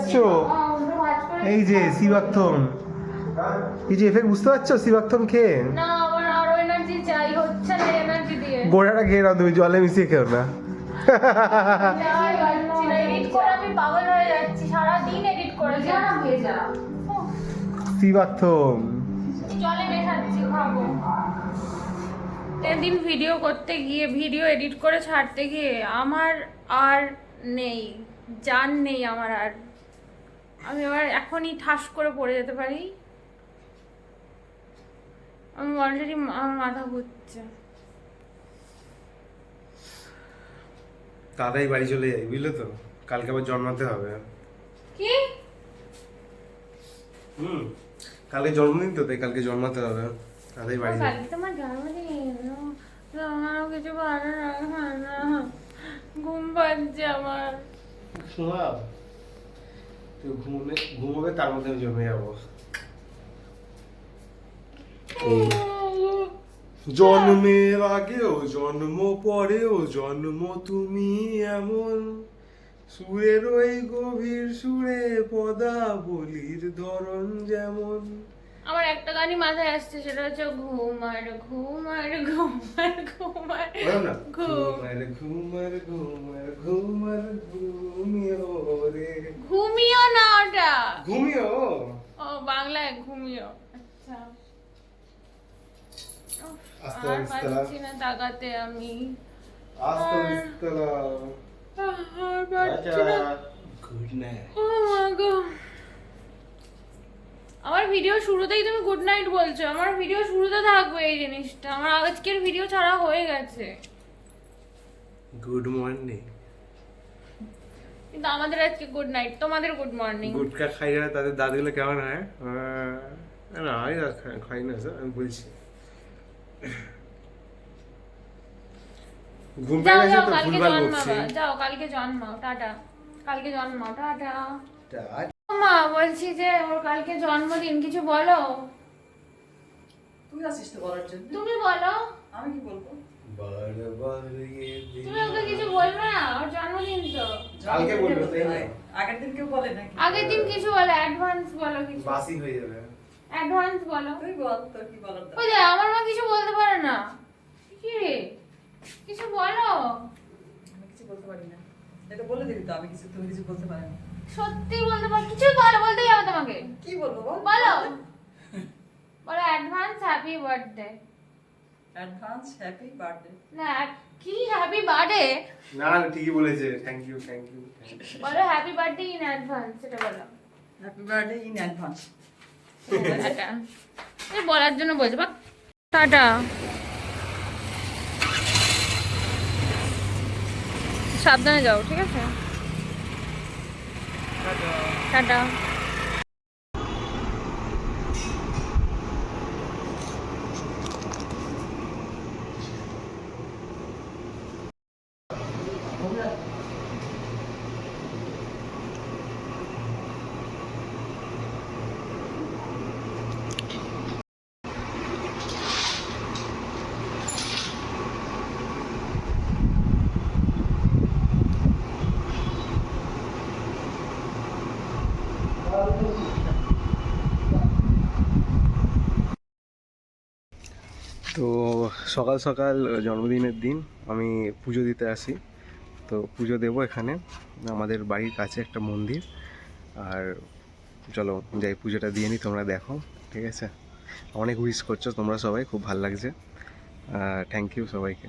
এসছো? এই যে শিবাক্থম, এই যে এফেক্ট বুঝতে পারছো শিবাক্থম খেয়ে? না আমার আরো এনার্জি চাই, হচ্ছে না এনার্জি দিয়ে। গোড়াটা খেয়ে নাও, তুমি জলে মিশিয়ে খেও না। এডিট করে আমি পাগল হয়ে যাচ্ছি, সারাদিন এডিট করে শিবাক্থম জলে মেশাচ্ছি, খাবো। সেদিন ভিডিও করতে গিয়ে, ভিডিও এডিট করে ছাড়তে গিয়ে আমার আর নেই, জান নেই আমার আর। আমি আবার এখনই ঠাস করে পড়ে যেতে পারি। আমি অলরেডি, আমার মাথা ঘুরছে। তাড়াতাড়ি বাড়ি চলে যাই, বুঝলে তো? কালকে আবার জন্মাতে হবে। কি? কালকে জন্মদিন তো, তাই কালকে জন্মাতে হবে। তাড়াতাড়ি বাড়ি যাই। কালকে তোমার জন্মদিন, আমারও কিছু ভালো লাগে না, ঘুম পাচ্ছে আমার। শোনা, তুই ঘুমোবে, তার মধ্যে আমি জমে যাবো। জন্মের আগেও জন্ম পরেও জন্ম তুমি এমন, সুরের ওই গভীর সুরে পদাবলীর ধরন যেমন। আমার একটা গানই মাথায় আসছে, সেটা হচ্ছে ঘুমার ঘুমার ঘুমার ঘুমার ঘুমার ঘুমার ঘুমার ঘুমার ঘুমিও রে। ঘুমিও না ওটা, ঘুমিও? ও বাংলায় ঘুমিও। আচ্ছা, আস্তে আর আস্তে পারছি না তাকাতে আমি। আস্তে আস্তে আর পারছি না। Good night. ও মা গো, আমার ভিডিও শুরুতেই তুমি গুড নাইট বলছো। আমার ভিডিও শুরুতে থাকবে এই জিনিসটা। আমার আজকের ভিডিও ছাড়া হয়ে গেছে। Good morning. কিন্তু আমাদের আজকে গুড নাইট, তোমাদের গুড মর্নিং। গুটকা খাই যারা, তাদের দাঁতগুলো কেমন হয়? না আমি দাঁত খাই না স্যার, আমি বলছি। ঘুম যাও পেয়ে গেছে যাও, তো, কালকে ভুলভাল বকছি। জন্মাবা, যাও কালকে জন্মাও, টাটা। কালকে জন্মাও, টাটা। টা- মা বলছি যে ওর কালকে জন্মদিন, কিছু বলো। তুই আছিস তো বলার জন্য, তুমি বলো। আমি কি বলবো? বারবার ये दिल- তুমি ওকে কিছু বলবে না, ওর জন্মদিন তো। কালকে বলবো, তাই না? আগের দিন কেউ বলে নাকি? আগের দিন কিছু বলো, অ্যাডভান্স বলো কিছু। বাসি হয়ে যাবে। অ্যাডভান্স বলো। তুই বল তোর কি বলার ওই দরকার। যে আমার মা কিছু বলতে পারে না। কি রে, কিছু বলো। আমি কিছু বলতে পারি না, এটা বলে দিবি তো। আমি কিছু, তুমি কিছু বলতে পারি না। সত্যি বলতে পারো, কিছু বলো, বলতেই হবে তোমাকে। কি বলবো বল? বলো বলো, advance happy birthday. Advance happy birthday. না, কি হ্যাপি বার্থডে? না না, ঠিকই বলেছে। Thank you thank you. বলো হ্যাপি বার্থডে ইন অ্যাডভান্স, সেটা বলো। Happy birthday in advance. টাটা। এই বলার জন্য বলছে বা। টাটা। সাবধানে যাও, ঠিক আছে? টাটা। তো সকাল সকাল জন্মদিনের দিন আমি পুজো দিতে আসি। তো পুজো দেবো এখানে, আমাদের বাড়ির কাছে একটা মন্দির। আর চলো যাই, পুজোটা দিয়ে নিই, তোমরা দেখো, ঠিক আছে? অনেক উইশ করছো তোমরা সবাই, খুব ভালো লাগছে। থ্যাংক ইউ সবাইকে।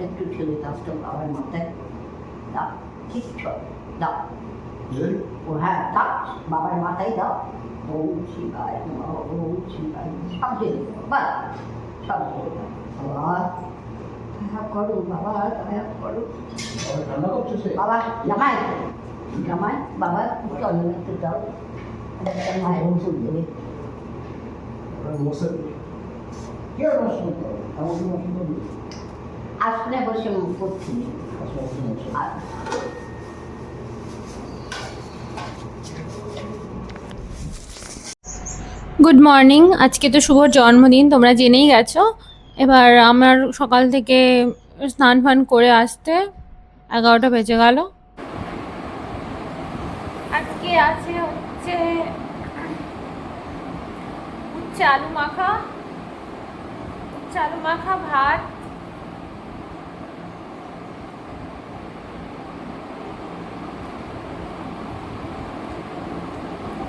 একটু ঠেলে কাজটা বাবার মাথায় দাও, ঠিক দাও। ও হ্যাঁ দাও, বাবার মাথায় দাও। ওম শিবায় নমঃ, ওম শিবায় নমঃ। সব ঢেলে দাও, বাস সব ঢেলে দাও। বাবা দয়া করো, বাবা দয়া করো। বাবা জামাই জামাই, বাবা চলো একটু দাও, মায়ের ওষুধ দেবে। আসলে বসে করছি। Good morning. আজকে তো শুভর জন্মদিন, তোমরা জেনেই গেছো। এবার আমার সকাল থেকে স্নান ফান করে আসতে 11টা বেজে গেল। আজকে আছে হচ্ছে আলু মাখা, ভাত,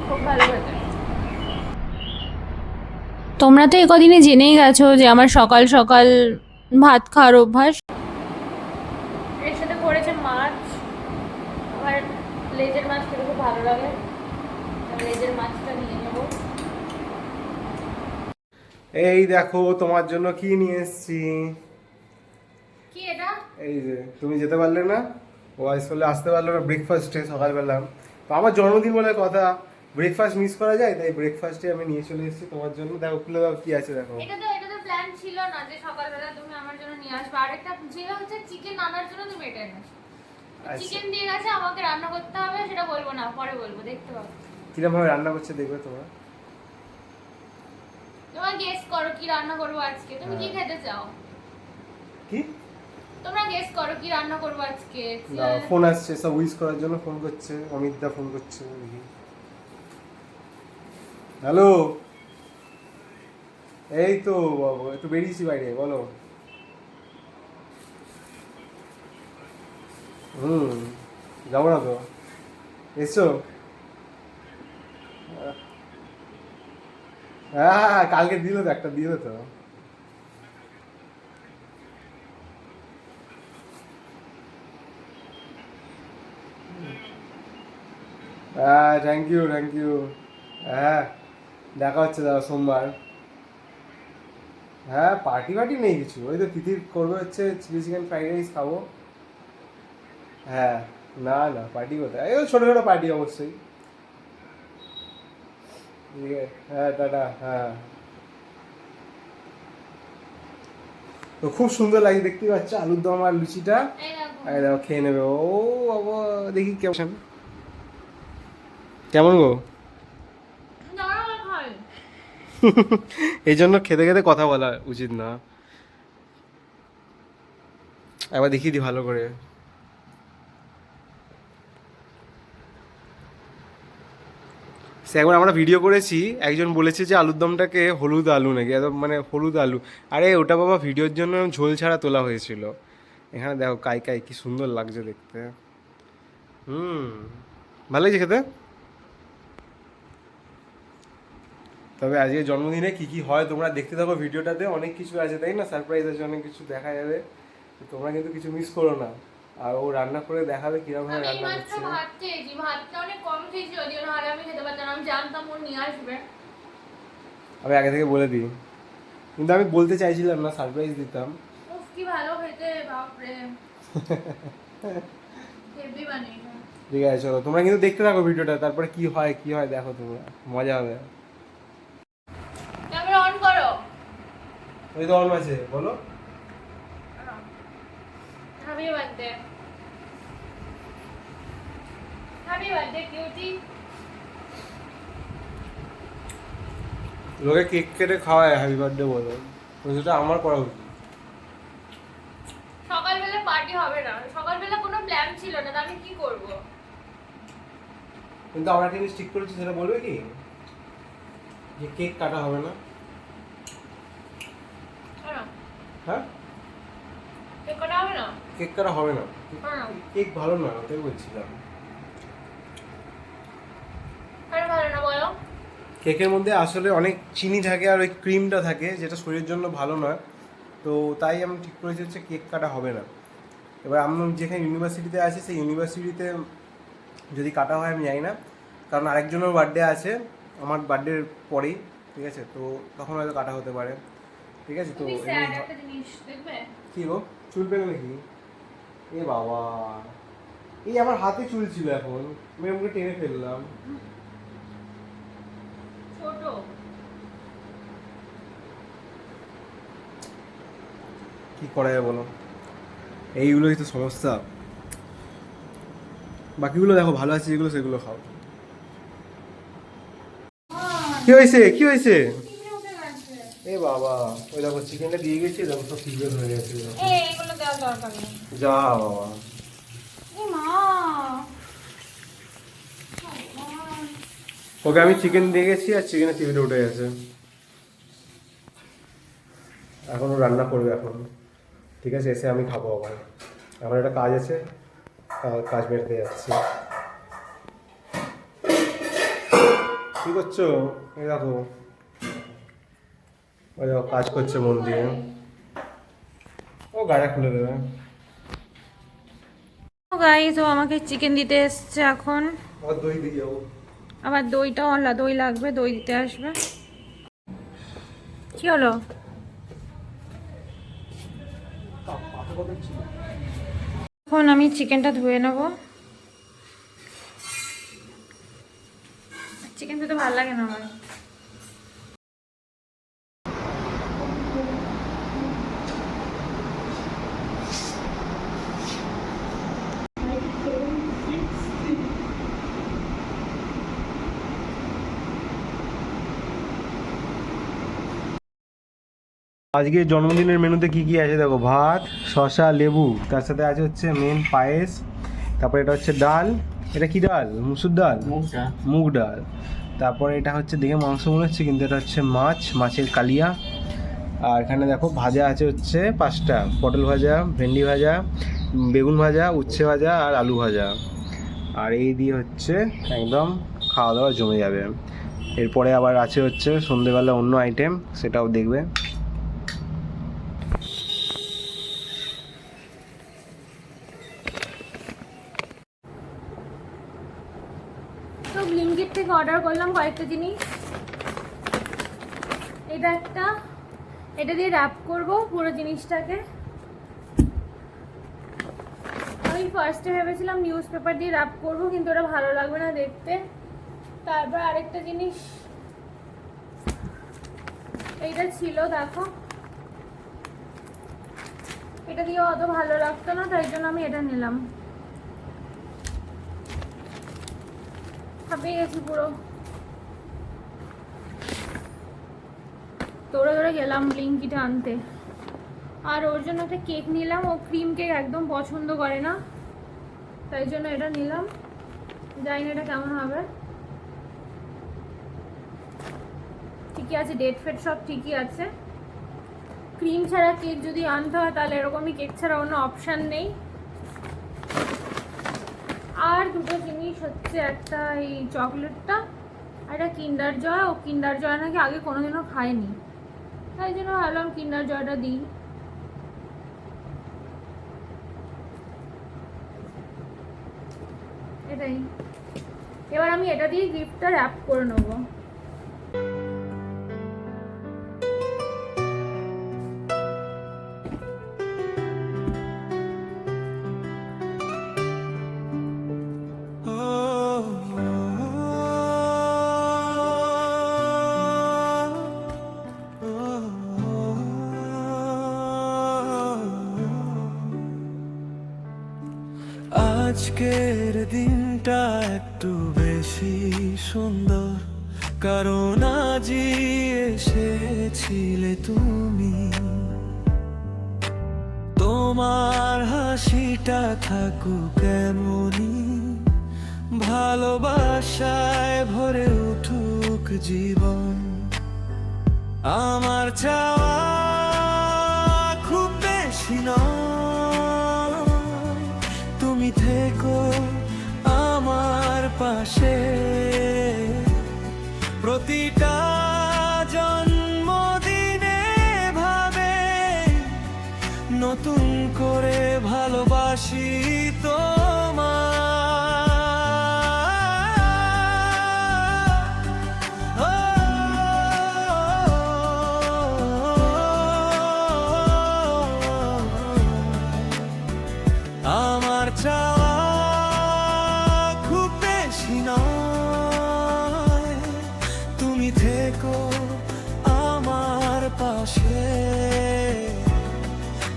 খুব ভালো খেতে। তোমরা তো কদিনে জেনেই গেছো যে আমার সকাল সকাল ভাত খাওয়ার অভ্যাস। এর সাথে করেছে মাছ, আমার লেজের মাছ খেতে খুব ভালো লাগে, লেজের মাছটা নিয়ে নেব। এই দেখো তোমার জন্য কি নিয়ে এসেছি। কি এটা? এই যে তুমি যেতে পারলে না, ও স্কুলে আসতে পারলো না ব্রেকফাস্টে সকালবেলা। তো আমার জন্মদিন বলে কথা, ব্রেকফাস্ট মিস করা যায়, তাই ব্রেকফাস্টে আমি নিয়ে চলে এসেছি তোমার জন্য। দেখো খুলে দাও কি আছে দেখো। এটা তো প্ল্যান ছিল না যে সকালবেলা তুমি আমার জন্য নিয়ে আসবে। আরেকটা ছিল হচ্ছে চিকেন আনার জন্য, তুমি এটা এনেছো। চিকেন দিয়ে গেছে, আমাকে রান্না করতে হবে, সেটা বলবো না, পরে বলবো, দেখতে পাবো কিরকম ভাবে রান্না করছে দেখবে তোমরা। তোমরা গেস করো কি রান্না করবো আজকে, তুমি কি খেতে চাও? কি তোমরা গেস করো কি রান্না করবো আজকে। ফোন আসছে, সব উইশ করার জন্য ফোন করছে, অমিত দা ফোন করছে। হ্যালো, এই তো বাবু একটু বেরিয়েছি বাইরে, বলো। যাবো না তো, এসছো? হ্যাঁ কালকে দিল তো, একটা দিল তো। হ্যাঁ থ্যাংক ইউ। হ্যাঁ দেখা হচ্ছে দাদা সোমবার। হ্যাঁ পার্টি নেই কিছু, ওই তো তিথির করবে হচ্ছে চিলি চিকেন ফ্রাইড রাইস খাবো। হ্যাঁ না পার্টি কোথায়, এই ছোটো ছোটো পার্টি অবশ্যই। ঠিক আছে, হ্যাঁ টাটা। হ্যাঁ তো খুব সুন্দর লাগে, দেখতেই পাচ্ছ আলুর দম আর লুচিটা। দেখো খেয়ে নেবে ও বাবা, দেখি কেমন গো। এই জন্য খেতে খেতে কথা বলা উচিত না। একবার দেখিয়ে দি ভালো করে। সে একবার আমরা ভিডিও করেছি, একজন বলেছে যে আলুর দমটাকে হলুদ আলু নাকি, একদম মানে হলুদ আলু। আরে ওটা বাবা ভিডিওর জন্য ঝোল ছাড়া তোলা হয়েছিল। এখানে দেখো কাই কি সুন্দর লাগছে দেখতে। ভালো লাগছে খেতে। তবে আজকে জন্মদিনে কি কি হয় তোমরা দেখতে থাকো ভিডিওটাতে, অনেক কিছু আছে তাই না, সারপ্রাইজ আছে, অনেক কিছু দেখা যাবে। তোমরা কিন্তু কিছু মিস করো না। আর ও রান্না করে দেখাবে কিরকম ভাবে রান্না করছে। ভাতটা অনেক কম খেয়েছি, ওই নাহলে আমি খেতে পারতাম না, আমি জানতাম ও নিয়ে আসবে। আমি আগে থেকে বলে দিই, কিন্তু আমি বলতে চাইছিলাম না, সারপ্রাইজ দিতাম। উফ কি ভালো খেতে, বাপ রে। হেভি বানিয়েছে। ঠিক আছে চলো, তোমরা কিন্তু দেখতে থাকো ভিডিওটা, তারপরে কি হয় দেখো, তোমরা মজা হবে। ক্যামেরা অন করো। ওই তো অন আছে, বলো। Happy birthday, happy birthday cutie. লোকে কেক কেটে খাওয়ায় হ্যাপি বার্থডে বলে, সেটা আমার করা উচিত। সকালবেলা পার্টি হবে না, সকালবেলা কোনো প্ল্যান ছিল না, তো আমি কি করব? কিন্তু আমরা একটা জিনিস ঠিক করেছি, সেটা বলবে কি যে কেক কাটা হবে না। হ্যাঁ, কেক কাটা হবে না? কেক কাটা হবে না, হ্যাঁ। কেক ভালো না, ওটাই বলছিলাম। কেন ভালো না বলো? কেকের মধ্যে আসলে অনেক চিনি থাকে আর ওই ক্রিমটা থাকে, যেটা শরীরের জন্য ভালো নয়। তো তাই আমি ঠিক করেছি হচ্ছে কেক কাটা হবে না। এবার আমি যেখানে ইউনিভার্সিটিতে আছি, সেই ইউনিভার্সিটিতে যদি কাটা হয় আমি জানি না, কারণ আরেকজনের বার্থডে আছে আমার বার্থডের পরেই, ঠিক আছে? তো তখন হয়তো কাটা হতে পারে, ঠিক আছে? তো তুমি স্যাড একটা জিনিস দেখবে? কি গো, চুল পেলে নাকি? এ বাবা, এই আমার হাতে চুল ছিল, এখন আমি আমাকে টেনে ফেললাম। ছোট কি করা যায় বলো, এইগুলোই তো সমস্যা। বাকিগুলো দেখো ভালো আছে যেগুলো, সেগুলো খাও। কি হয়েছে, কি হয়েছে? এ বাবা, ওই দেখো চিকেনটা দিয়ে গেছি, দেখো সব ফিজের হয়ে গেছে। এগুলো দেওয়ার দরকার নেই। যা বাবা, এ মা, ওকে আমি চিকেন দিয়ে গেছি আর চিকেনের টিভিটা উঠে গেছে। এখনও রান্না করবে এখন, ঠিক আছে? এসে আমি খাবো আবার, আমার একটা কাজ আছে, কাজ বেরোতে যাচ্ছি। কি করছো? এই দেখো, ওই দেখো কাজ করছে মন দিয়ে, ও গাড়ি খুলে দেবে। গাইস, ও আমাকে চিকেন দিতে এসছে এখন। আবার দই দিয়ে যাবো। আবার দইটাও দই লাগবে, দই দিতে আসবে। কি হলো? এখন আমি চিকেনটা ধুয়ে নেব। চিকেন ধুতে ভালো লাগে না আমার। আজকে জন্মদিনের মেনুতে কি কি আছে দেখো, ভাত, শসা, লেবু, তার সাথে আছে হচ্ছে মেন পায়েস, তারপরে এটা হচ্ছে ডাল, এটা কি ডাল? মুসুর ডাল, মুগ ডাল। তারপরে এটা হচ্ছে, দেখে মাংস মনে হচ্ছে কিন্তু এটা হচ্ছে মাছ, মাছের কালিয়া। আর এখানে দেখো ভাজা আছে হচ্ছে 5টা, পটল ভাজা, ভেন্ডি ভাজা, বেগুন ভাজা, উচ্ছে ভাজা আর আলু ভাজা। আর এই দিয়ে হচ্ছে একদম খাওয়া দাওয়া জমে যাবে। এরপরে আবার আছে হচ্ছে সন্ধেবেলা অন্য আইটেম, সেটাও দেখবে। তো ব্লিঙ্কিট থেকে অর্ডার করলাম কয়েকটা জিনিস। এটা একটা, এটা দিয়ে র্যাপ করব পুরো জিনিসটাকে। আমি ফার্স্টে ভেবেছিলাম নিউজ পেপার দিয়ে র্যাপ করবো, কিন্তু ওটা ভালো লাগবে না দেখতে। তারপর আরেকটা জিনিস এইটা ছিল, দেখো, এটা দিয়ে অত ভালো লাগতো না, তাই জন্য আমি এটা নিলাম। হাঁপিয়ে গেছি পুরো, দৌড়ে দৌড়ে গেলাম ব্লিঙ্কিটে আনতে। আর ওর জন্য একটা কেক নিলাম, ও ক্রিম কেক একদম পছন্দ করে না, তাই জন্য এটা নিলাম। জানি না এটা কেমন হবে। ঠিকই আছে, ডেট ফেট সব ঠিকই আছে। ক্রিম ছাড়া কেক যদি আনতে হয় তাহলে এরকমই, কেক ছাড়া অন্য অপশান নেই। আর দুটো জিনিস হচ্ছে, একটা এই চকলেটটা, আর একটা কিন্ডার জয়। ও কিন্ডার জয় নাকি আগে কোনোদিনও খায়নি, তাই জন্য ভাবলাম কিন্ডার জয়টা দিই। এটাই, এবার আমি এটা দিয়ে গিফটটা র্যাপ করে নেবো। আজকের দিনটা একটু বেশি সুন্দর, কারণ আজই এসেছিলে তুমি। তোমার হাসিটা থাকুক এমনই, ভালোবাসায় ভরে উঠুক জীবন। আমার চাওয়া খুব বেশি নয়, তুমি থেকো আমার পাশে। প্রতিটা জন্মদিনে ভাবে নতুন করে ভালোবাসি আমার চাওয়া খুব বেশি নয়, তুমি থেকো আমার পাশে।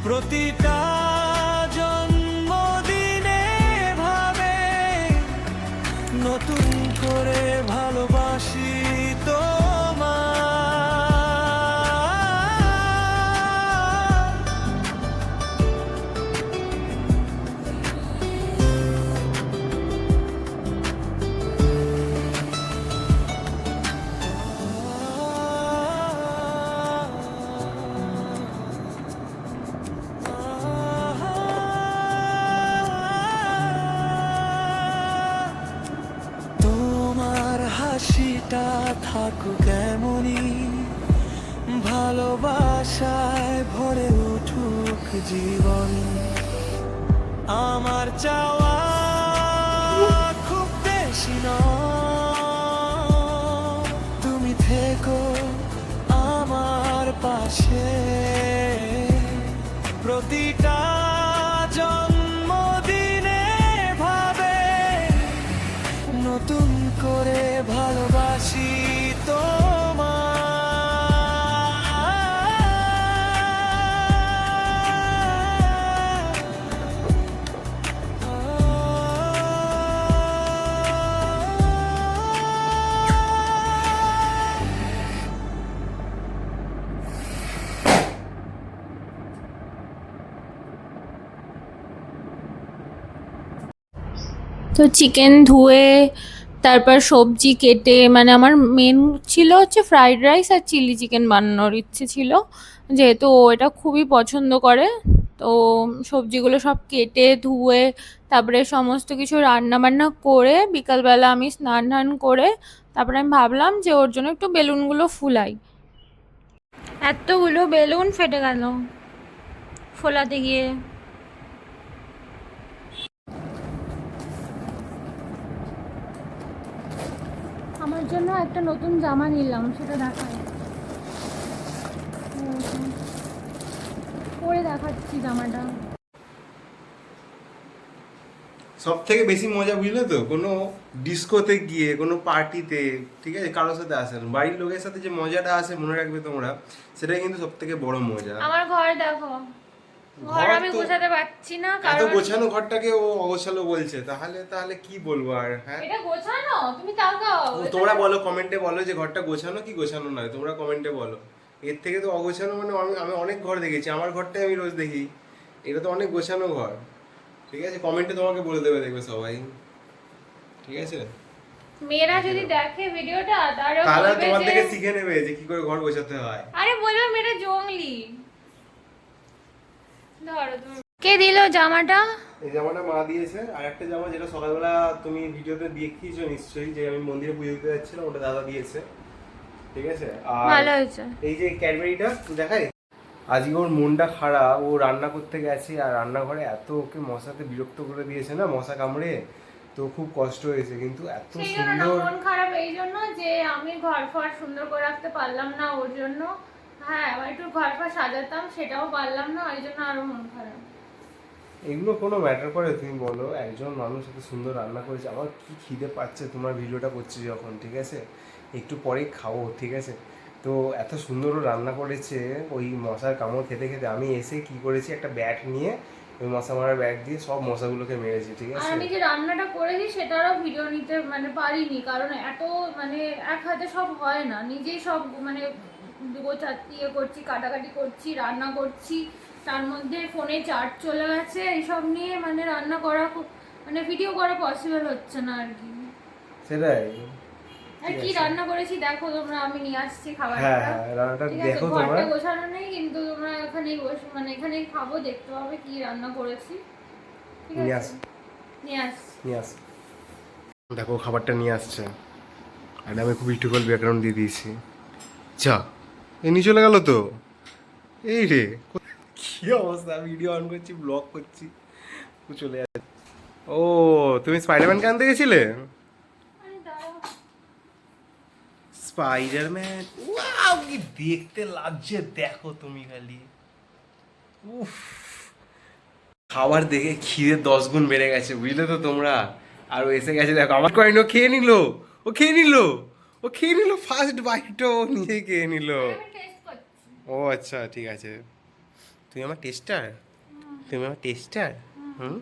প্রতিটা জন্মদিনে ভাবে নতুন করে ভালোবাসি তোমার হাসিটা থাকুক এমনই, ভালোবাসায় ভরে উঠুক জীবন। আমার চাওয়া খুব বেশি নয়, তুমি থেকো আমার পাশে। প্রতিটা জন্মদিনে ভাবে নতুন করে ভালোবাসি তো চিকেন ধুয়ে তারপর সবজি কেটে, মানে আমার মেন ছিল হচ্ছে ফ্রাইড রাইস আর চিলি চিকেন বানানোর ইচ্ছে ছিল, যেহেতু ও এটা খুবই পছন্দ করে। তো সবজিগুলো সব কেটে ধুয়ে তারপরে সমস্ত কিছু রান্না বান্না করে বিকালবেলা আমি স্নান টান করে তারপরে আমি ভাবলাম যে ওর জন্য একটু বেলুনগুলো ফুলাই। এতগুলো বেলুন ফেটে গেল ফোলাতে গিয়ে। আমার জন্য একটা নতুন জামা নিলাম, সেটা দেখাই, পরে দেখাচ্ছি জামাটা। সব থেকে বেশি মজা বুঝলে তো, কোনো ডিস্কোতে গিয়ে কোনো পার্টিতে, ঠিক আছে, কারোর সাথে আসেন, বাড়ির লোকের সাথে যে মজাটা আসে মনে রাখবে তোমরা, সেটাই কিন্তু সব থেকে বড় মজা। আমার ঘর দেখো, ঘর আমি গোছাতে পারছি না, এত কারণ গোছানো ঘরটাকে ও অগোছালো বলছে, তাহলে তাহলে কি বলবো আর। হ্যাঁ, এটা গোছানো, তুমি তাকাও। তোমরা বলো, কমেন্টে বলো যে ঘরটা গোছানো কি গোছানো নয়, তোমরা কমেন্টে বলো। এর থেকে তো অগোছানো, মানে আমি অনেক ঘর দেখেছি, আমার ঘরটাই আমি রোজ দেখি, এটা তো অনেক গোছানো ঘর। ঠিক আছে, কমেন্টে তোমাকে বলে দেবে, দেখবে সবাই। ঠিক আছে, মেয়েরা যদি দেখে ভিডিওটা তাহলে তোমার বলবে থেকে যে শিখে নেবে যে কি করে ঘর গোছাতে হয়। আরে বলবে মেয়েরা জঙ্গলি। ধরো তুমি, কে দিল জামাটা? এই জামাটা মা দিয়েছে, আর একটা জামা যেটা সকালবেলা তুমি ভিডিওতে দেখিয়েছো নিশ্চয়ই, যে আমি মন্দিরে পুজো দিতে যাচ্ছিলাম, ওটা দাদা দিয়েছে। ঠিক আছে, আর ভালো হয়েছে। এই যে ক্যাডবেরিটা দেখাই, আজকে ওর মনটা খারাপ, ও রান্না করতে গেছে আর রান্নাঘরে এত ওকে মশাতে বিরক্ত করে দিয়েছে না, মশা কামড়ে, তো খুব কষ্ট হয়েছে। কিন্তু এত সেই জন্য না, সুন্দর, মন খারাপ এই জন্য যে আমি ঘর ফর সুন্দর করে রাখতে পারলাম না ওর জন্য। হ্যাঁ, আবার একটু ঘর ফর সাজাতাম, সেটাও পারলাম না, ওই জন্য আরো মন খারাপ। এগুলো কোনো ম্যাটার করে? তুমি বলো, একজন মানুষ এত সুন্দর রান্না করেছে, আমার কি খিদে পাচ্ছে তোমার ভিডিওটা করছি যখন, ঠিক আছে, একটু পরেই খাবো, ঠিক আছে। তো এত সুন্দর রান্না করেছে, ওই মশার কামড় খেতে খেতে আমি এসে কি করেছি, একটা ব্যাট নিয়ে ওই মশা মারার ব্যাগ দিয়ে সব মশাগুলোকে মেরেছি, ঠিক আর আছে? আমি যে রান্নাটা করেছি সেটারও ভিডিও নিতে মানে পারিনি, কারণ এত মানে এক হাতে সব হয় না, নিজেই সব মানে ইয়ে করছি, কাটাকাটি করছি, রান্না করছি, তার মধ্যে ফোনে চার্জ চলে গেছে, এইসব নিয়ে মানে রান্না করা খুব মানে ভিডিও করা পসিবল হচ্ছে না আর কি। সেটাই। আর কি রান্না করেছি দেখো তোমরা, আমি নিয়ে আসছি হ্যাঁ খাবারটা, হ্যাঁ, রান্নাটা ঠিক আছে? দেখো তোমরা। ঘরটা গোছানো নেই, কিন্তু তোমরা এখানেই বসে মানে এখানেই খাবো, দেখতে পাবে কি রান্না করেছি, ঠিক নিয়ে আছে? নিয়ে আস। দেখো খাবারটা নিয়ে আসছে, আর আমি খুব ইউটিউবাল ব্যাকগ্রাউন্ড দিয়ে দিয়েছি। যা এমনি চলে গেল তো, এই রে কি অবস্থা, ভিডিও অন করছি, ব্লগ করছি, ও চলে যাচ্ছে। ও তুমি স্পাইডারম্যানকে আনতে গেছিলে? স্পাইডারম্যান, ওয়াও কি দেখতে লাগছে দেখো তুমি খালি। উফ, খাবার দেখে খিদে 10 গুণ বেড়ে গেছে, বুঝলে তো তোমরা। আর ও এসে গেছে দেখো, আমার কয়েন ও খেয়ে নিল, ও খেয়ে নিল ফার্স্ট বাইটও ও নিজেই খেয়ে নিল। ও আচ্ছা ঠিক আছে, তুমি আমার টেস্টার। হুম,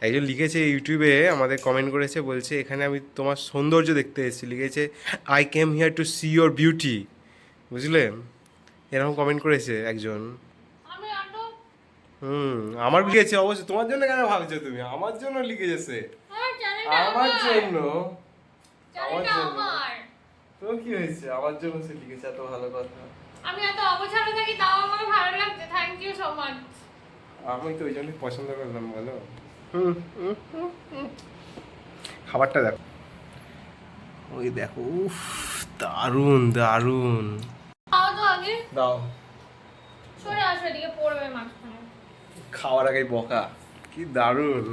একজন লিখেছে ইউটিউবে, আমাদের কমেন্ট করেছে, বলছে এখানে আমি তোমার সৌন্দর্য দেখতে এসেছি, লিখেছে I came here two see your beauty, বুঝলে, এরকম কমেন্ট করেছে একজন। আমার লিখেছে অবশ্যই, তোমার জন্য কেন ভাবছো তুমি, আমার জন্য লিখেছে সে, আমার জন্য। তো কি হয়েছে, আমার জন্য সে লিখেছে, এত ভালো কথা। আমি এত অবসরে থাকি তাও আমার ভালো লাগছে, থ্যাংক ইউ সো মাচ। আমি তো ওই জন্যই পছন্দ করলাম, বলো। খাবারটা দেখো, ওই দেখো, উফ দারুন দারুন। খাও তো আগে, দাও, সরে আসো, এদিকে পড়বে মাঝখানে। খাওয়ার আগে বকা, কি দারুন।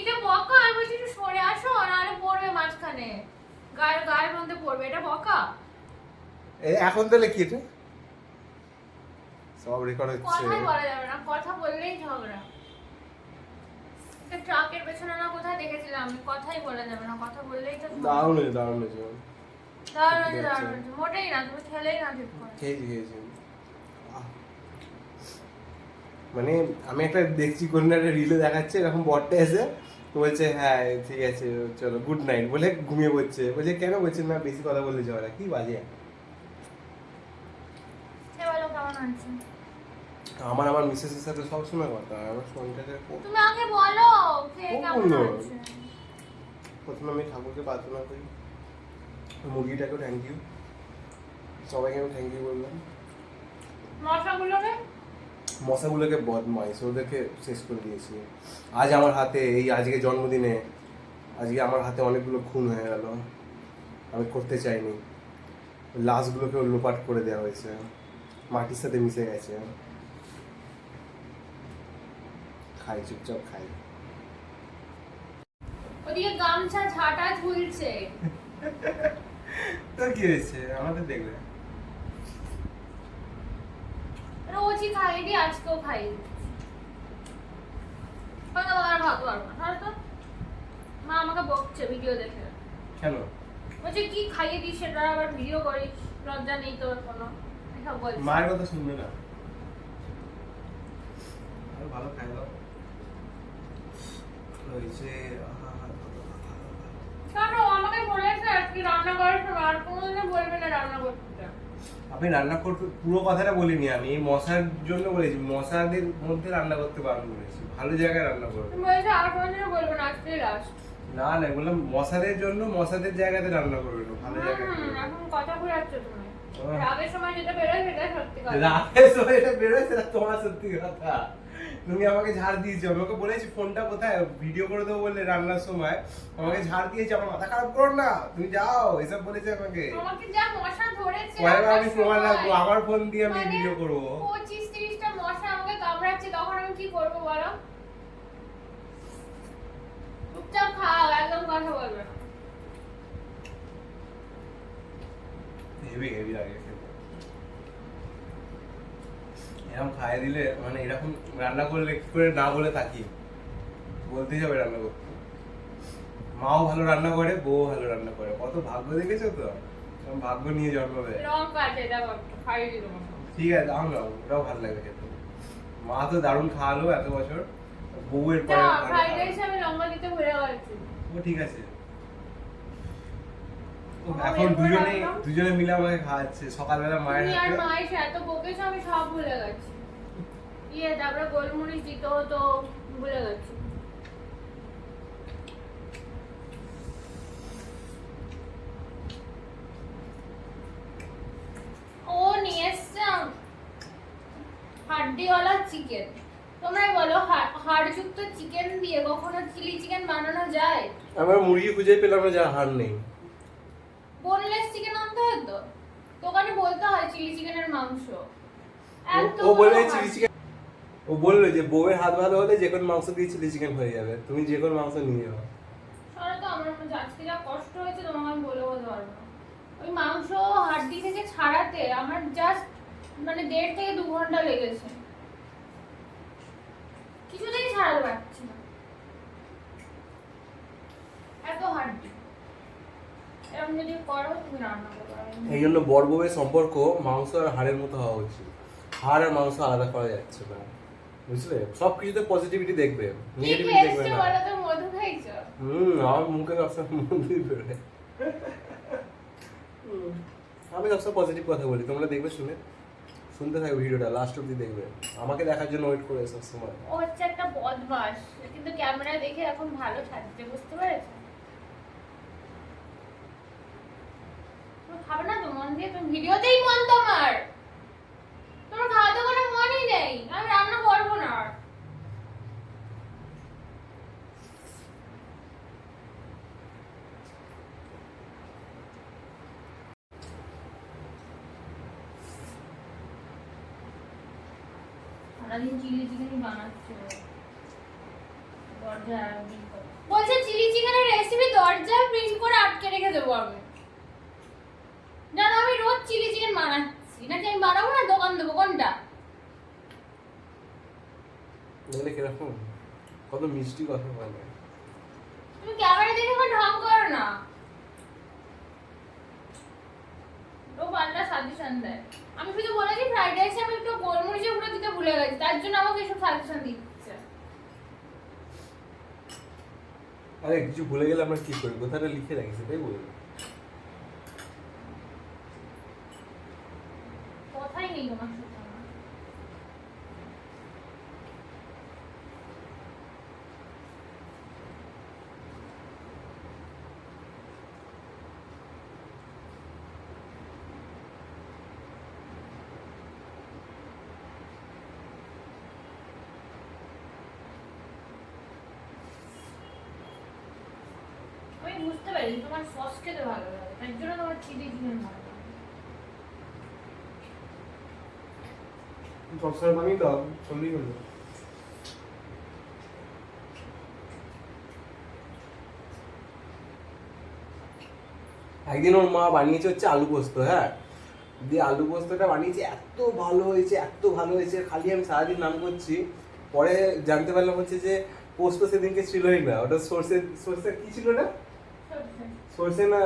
এটা বকা, আমি বলছি একটু সরে আসো, নাহলে পড়বে মাঝখানে, গায়ের মধ্যে পড়বে, এটা বকা। এখন তাহলে কি এটা সব রেকর্ড হচ্ছে? কথাই বলা যাবে না, কথা বললেই ঝগড়া। ট্রাকের পেছনে না কোথায় দেখেছিলাম আমি, কথাই বলা যাবে না, কথা বললেই তো দারুন হয়েছে, দারুন হয়েছে, দারুণ মোটেই না, তুমি খেলেই না ঠিক করে। খেয়েছি। মানে আমি একটা দেখছি কোন একটা রিলে দেখাচ্ছে, এরকম বটটা এসে বলছে হ্যাঁ ঠিক আছে চলো গুড নাইট বলে ঘুমিয়ে পড়ছে, বলছে কেন, বলছে না বেশি কথা বললে ঝগড়া, কি বাজে। আমার মিসেসের সাথে সবসময় কথা, আমার শরীরটাকে তুমি আগে বলো খেয়ে কেমন হচ্ছে। প্রথমে আমি ঠাকুরকে প্রার্থনা করি, মুরগিটাকেও থ্যাংক ইউ, সবাইকে আমি থ্যাংক ইউ বললাম। মশাগুলোকে বদমাইশ, ওদেরকে শেষ করে দিয়েছি। আজ আমার হাতে, এই আজকে জন্মদিনে, আজকে আমার হাতে অনেকগুলো খুন হয়ে গেল, আমি করতে চাইনি। লাশগুলোকে লোপাট করে দেওয়া হয়েছে, মাটির সাথে মিশে গেছে। খাই, চুপচাপ খাই। ওদিকে গামছা ঝাঁটা ঝুলছে, তো কি হয়েছে, আমাদের দেখবে রোজই খাই দি, আজকেও খাই। হয়তো আর ভাবতে পারবো না, তো মা আমাকে বকছে ভিডিও দেখে। কেন? বলছে কি খাইয়ে দিস সেটা আবার ভিডিও করিস, লজ্জা নেই তোর কোনো, এসব বলছে। মায়ের কথা শুনবে না, আরো ভালো খাই দাও হয়েছে। কেন আমাকে বলেছে আজকে রান্না করার সময়, আর কোনোদিনও বলবে না রান্না করতে। আপনি রান্না করতে, পুরো কথাটা বলিনি আমি, এই মশার জন্য বলেছি, মশাদের মধ্যে রান্না করতে বারণ করেছি, ভালো জায়গায় রান্না করবে। তুমি বলেছো আর কোনোদিনও বলবে না, আজকেই লাস্ট। না বললাম মশাদের জন্য, মশাদের জায়গাতে রান্না করবে না, ভালো জায়গায় করবে। এখন কথা ঘুরাচ্ছ তুমি, হ্যাঁ। রাগের সময় যেটা বেরোয় সেটা সত্যি কথা। রাতের সময় এটা বেরোয় সেটা তোমার সত্যি কথা। তুমি আমাকে ঝাড় দিয়েছো, আমাকে বলেছি ফোনটা কোথায়, ভিডিও করে দেবো বললে রান্নার সময়, আমাকে ঝাড় দিয়েছে, আমার মাথা খারাপ করো না, তুমি যাও, এসব বলেছে আমাকে। আমাকে যা মশা ধরেছে, আমি প্রমাণ রাখবো, আমার ফোন দিয়ে আমি ভিডিও করবো। 25-30টা মশা আমাকে কামড়াচ্ছে, তখন আমি কি করবো বলো? চুপচাপ খাও, একদম কথা বলবে না। হেভি লাগে খেতে। এরকম খাইয়ে দিলে, মানে এরকম রান্না করলে কি করে না বলে থাকি, বলতেই হবে রান্না করতে। মাও ভালো রান্না করে, বউ ভালো রান্না করে, কত ভাগ্য দেখেছো তো, ভাগ্য নিয়ে জন্ম দেয়। লঙ্কা আছে, এটা খাইয়ে দিল। ঠিক আছে দাও না, ওটাও ভালো লাগে খেতে। মা তো দারুণ খাওয়ালো এত বছর, বউয়ের পরে না ভালো ফ্রাইড খাওয়ালো। রাইসে আমি লঙ্কা দিতে ভুলে গেছি। ও ঠিক আছে। ও, বাবা, এখন এরপর রাখলাম। দুজনে মিলে আমাকে খাওয়াচ্ছে সকালবেলা মায়ের তুমি আর হাতে। মা এসে এত বকেছো আমি সব ভুলে গেছি। তারপরে গোলমরিচ দিতে হতো, ভুলে গেছি। ও নিয়ে এসছিলাম হাড্ডিওয়ালা চিকেন। তোমরাই বলো হাড়যুক্ত চিকেন দিয়ে কখনো চিলি চিকেন বানানো যায়? আমরা মুরগি খুঁজে পেলাম না যার হাড় নেই। বোনলেস চিকেন আনতে হয় তো, দোকানে বলতে হয় চিলি চিকেনের মাংস। এত ও বললে বড় চিলি হাড়। চিকেন, ও বললো যে বউয়ের হাত ভালো হলে যে কোনো মাংস দিয়ে চিলি চিকেন হয়ে যাবে, তুমি যে কোনো মাংস নিয়ে যাও। শোনো তো, আমার মনে আজকে যা কষ্ট হয়েছে তোমাকে আমি বলে বলতে পারবো না। ওই মাংস হাড্ডি থেকে ছাড়াতে আমার জাস্ট মানে 1.5 থেকে 2 ঘন্টা লেগেছে, কিছুতেই ছাড়াতে পারছি না, এত হাড্ডি। এরকম যদি করো তুমি রান্না করতে পারবে না। এই জন্য বর বউয়ের সম্পর্ক মাংস আর হাড়ের মতো হওয়া উচিত। হাড় আর মাংস আলাদা করা যাচ্ছে না, বুঝলে? সব কিছুতে পজিটিভিটি দেখবে, কি নেগেটিভিটি দেখবে খেয়েছো না। বলো তো? মধু খাইছো? আমার মুখে সবসময় মধুই বেরোয়। আমি সবসময় পজিটিভ কথা বলি, তোমরা দেখবে শুনতে থাকবে ভিডিওটা লাস্ট অব্দি দেখবে, আমাকে দেখার জন্য ওয়েট করে সবসময়। ও হচ্ছে একটা বদমাস, কিন্তু ক্যামেরায় দেখে এখন ভালো থাকছে, বুঝতে পেরেছো? তুমি খাবে না তো মন দিয়ে? তুমি ভিডিওতেই মন তোমার খাওয়াতে কোনো মনই নেই। আমি রান্না করবো না আর। সারাদিন চিলি চিকেনই বানাচ্ছে দরজায় বলছে চিলি চিকেনের রেসিপি দরজায় প্রিন্ট করে আটকে রেখে দেবো আমি। জানো আমি রোজ চিলি চিকেন বানাচ্ছি, নাকি আমি বানাবো না, দোকান দেবো? কোনটা? দেখলে কিরকম কত মিষ্টি কথা বলে। তুমি ক্যামেরা দেখে এখন ঢং করো না, ও পাল্টা সাজেশন দেয়। আমি শুধু বলেছি ফ্রাইড রাইসে আমি একটু গোলমরিচের গুঁড়ো দিতে ভুলে গেছি, তার জন্য আমাকে এসব সাজেশন দিচ্ছে। আরে কিছু ভুলে গেলে আমরা কি করি, কথাটা লিখে রাখি সেটাই বলবো। কথাই নেই তোমার সাথে আমার। আমি বুঝতে পারি তোমার সস খেতে ভালো লাগে, তার জন্য তোমার চিলি চিকেন ভালো লাগে। সবসময় বানিয়ে দাও, চললেই হলো। একদিন ওর মা বানিয়েছে হচ্ছে আলু পোস্ত, হ্যাঁ, দিয়ে আলু পোস্তটা বানিয়েছে, এত ভালো হয়েছে, এত ভালো হয়েছে, খালি আমি সারাদিন নাম করছি। পরে জানতে পারলাম হচ্ছে যে পোস্ত সেদিনকে ছিলই না, ওটা সর্ষে সর্ষে কি ছিল না, সর্ষে না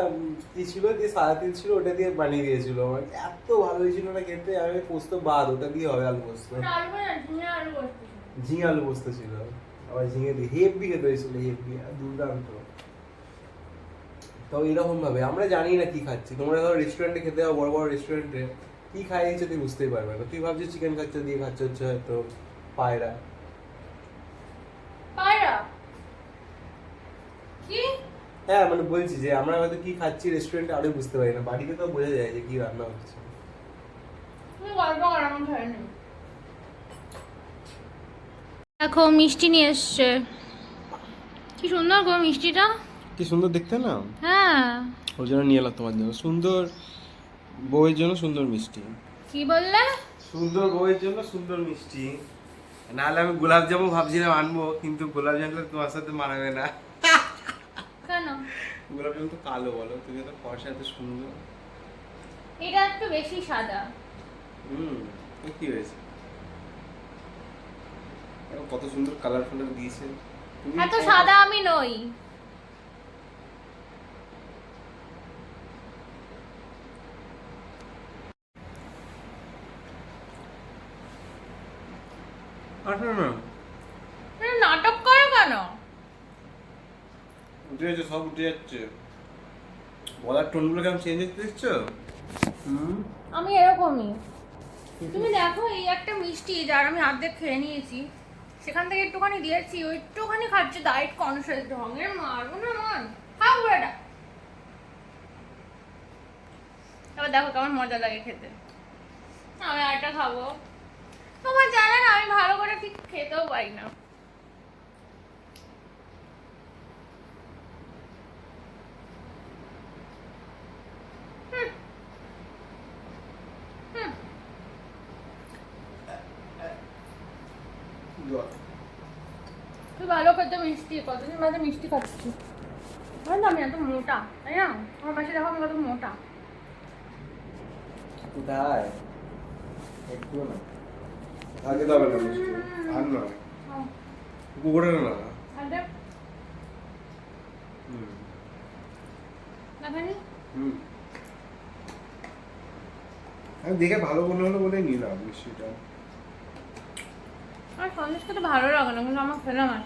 কি ছিল, দিয়ে সাদা তেল ছিল, ওটা দিয়ে বানিয়ে দিয়েছিল। আমার এত ভালো হয়েছিল না খেতে, আমি পোস্ত বাদ, ওটা দিয়ে হবে আলু পোস্ত। ঝিঙে আলু পোস্ত ছিল, আবার ঝিঙে দিয়ে হেভি খেতে হয়েছিল, হেভি দুর্দান্ত। তো এরকম ভাবে আমরা জানি না কি খাচ্ছি। তোমরা ধরো রেস্টুরেন্টে খেতে যাও, বড় বড় রেস্টুরেন্টে, কি খাই দিচ্ছে তুই বুঝতেই পারবে না। তুই ভাবছিস চিকেন খাচ্ছ, দিয়ে খাচ্ছ হচ্ছে হয়তো পায়রা। পায়রা কি? হ্যাঁ মানে বলছি যে আমরা হয়তো কি খাচ্ছি রেস্টুরেন্টে আরো বুঝতে পারি না, বাড়িতে তো বোঝা যায় যে কি রান্না হচ্ছে। তুমি গল্প করো, আমার ধরে নেই। দেখো মিষ্টি নিয়ে এসছে, কি সুন্দর গো মিষ্টিটা, কি সুন্দর দেখতে না, হ্যাঁ। ওর জন্য নিয়ে এলাম তোমার জন্য, সুন্দর বউয়ের জন্য সুন্দর মিষ্টি। কি বললে? সুন্দর বউয়ের জন্য সুন্দর মিষ্টি। নাহলে আমি গোলাপ জামুন ভাবছিলাম আনবো, কিন্তু গোলাপ জামুন তোমার সাথে মানাবে না। কেন? গোলাপ জামুন তো কালো, বলো তুমি তো ফর্সা, এত সুন্দর। এটা একটু বেশি সাদা। তো কি হয়েছে, কত সুন্দর কালারফুল দিয়েছে। এত সাদা আমি নই। আসো না, নাটক করো কেন? উঠে যাচ্ছে, সব উঠে যাচ্ছে। বলার টোনগুলো কেমন চেঞ্জ হচ্ছে দেখছো? আমি এরকমই। তুমি দেখো, এই একটা মিষ্টি যার আমি অর্ধেক খেয়ে নিয়েছি, সেখান থেকে একটুখানি দিয়েছি, ওই একটুখানি খাচ্ছে ডায়েট কনসিয়াস ঢঙের। মারবো না মান, খাও পুরোটা। এবার দেখো কেমন মজা লাগে খেতে। আমি আরেকটা খাবো। তোমার জানে না আমি ভালো করে ঠিক খেতেও পারি না। তুই ভালো খেতে মিষ্টি, কতদিন বাদে মিষ্টি খাচ্ছি। জানো আমি এত মোটা, তাই না? আমার পাশে দেখো আমি কত মোটা। কোথায়? একটু না, আগে দাও না মিষ্টি, আর না কুকুরের না। আরে দেখানি আমি দেখে ভালো মনে হলো বলে নিলাম মিষ্টিটা। আর সন্দেশ খেতে ভালো লাগে না, কিন্তু আমার খেলাম আর